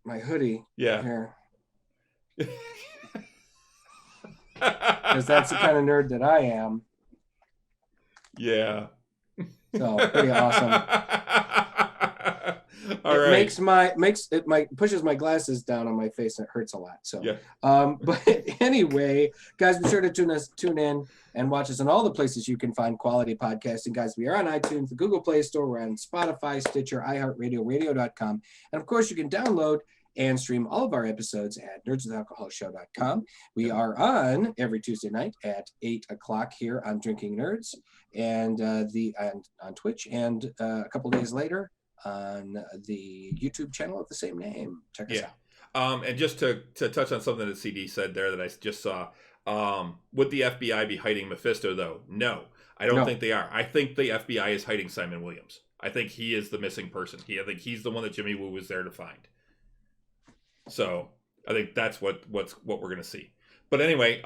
Speaker 2: my hoodie here. Because that's the kind of nerd that I am.
Speaker 1: Yeah.
Speaker 2: So pretty awesome. Pushes my glasses down on my face and it hurts a lot. So but anyway, guys, be sure to tune in and watch us on all the places you can find quality podcasting. Guys, we are on iTunes, the Google Play Store, we're on Spotify, Stitcher, iHeartRadio, radio.com, and of course you can download and stream all of our episodes at nerdswithalcoholshow.com. We are on every Tuesday night at 8:00 here on Drinking Nerds and on Twitch, and a couple days later on the YouTube channel of the same name. Check us out.
Speaker 1: And just to touch on something that CD said there that I just saw, would the FBI be hiding Mephisto though? No, I don't think they are. I think the FBI is hiding Simon Williams. I think he is the missing person. I think he's the one that Jimmy Woo was there to find. So I think that's what we're going to see. But anyway,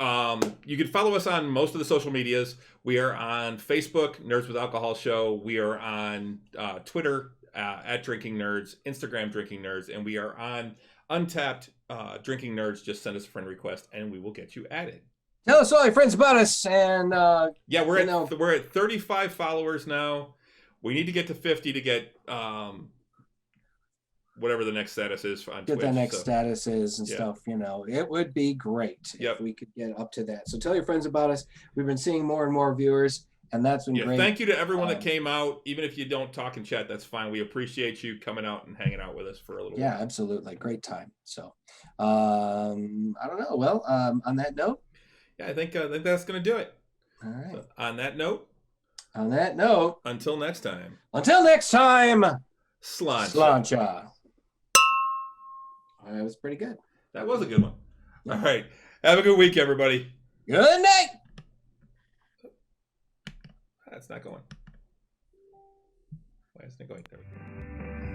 Speaker 1: you can follow us on most of the social medias. We are on Facebook, Nerds with Alcohol Show. We are on Twitter at Drinking Nerds, Instagram Drinking Nerds, and we are on Untapped Drinking Nerds. Just send us a friend request and we will get you added.
Speaker 2: Tell us all your friends about us, and
Speaker 1: Yeah, we're at 35 followers now. We need to get to 50 to get whatever the next status is on Twitch.
Speaker 2: Get the next status is and stuff. It would be great if we could get up to that. So tell your friends about us. We've been seeing more and more viewers, and that's been great.
Speaker 1: Thank you to everyone that came out. Even if you don't talk in chat, that's fine. We appreciate you coming out and hanging out with us for a little while.
Speaker 2: Yeah, absolutely. Great time. So I don't know. Well, on that note.
Speaker 1: Yeah, I think that's going to do it.
Speaker 2: All right.
Speaker 1: So, on that note.
Speaker 2: Until next time. Slancha. That was pretty good.
Speaker 1: That was a good one. Yeah. All right. Have a good week, everybody.
Speaker 2: Good night.
Speaker 1: That's not going. Why isn't it going there?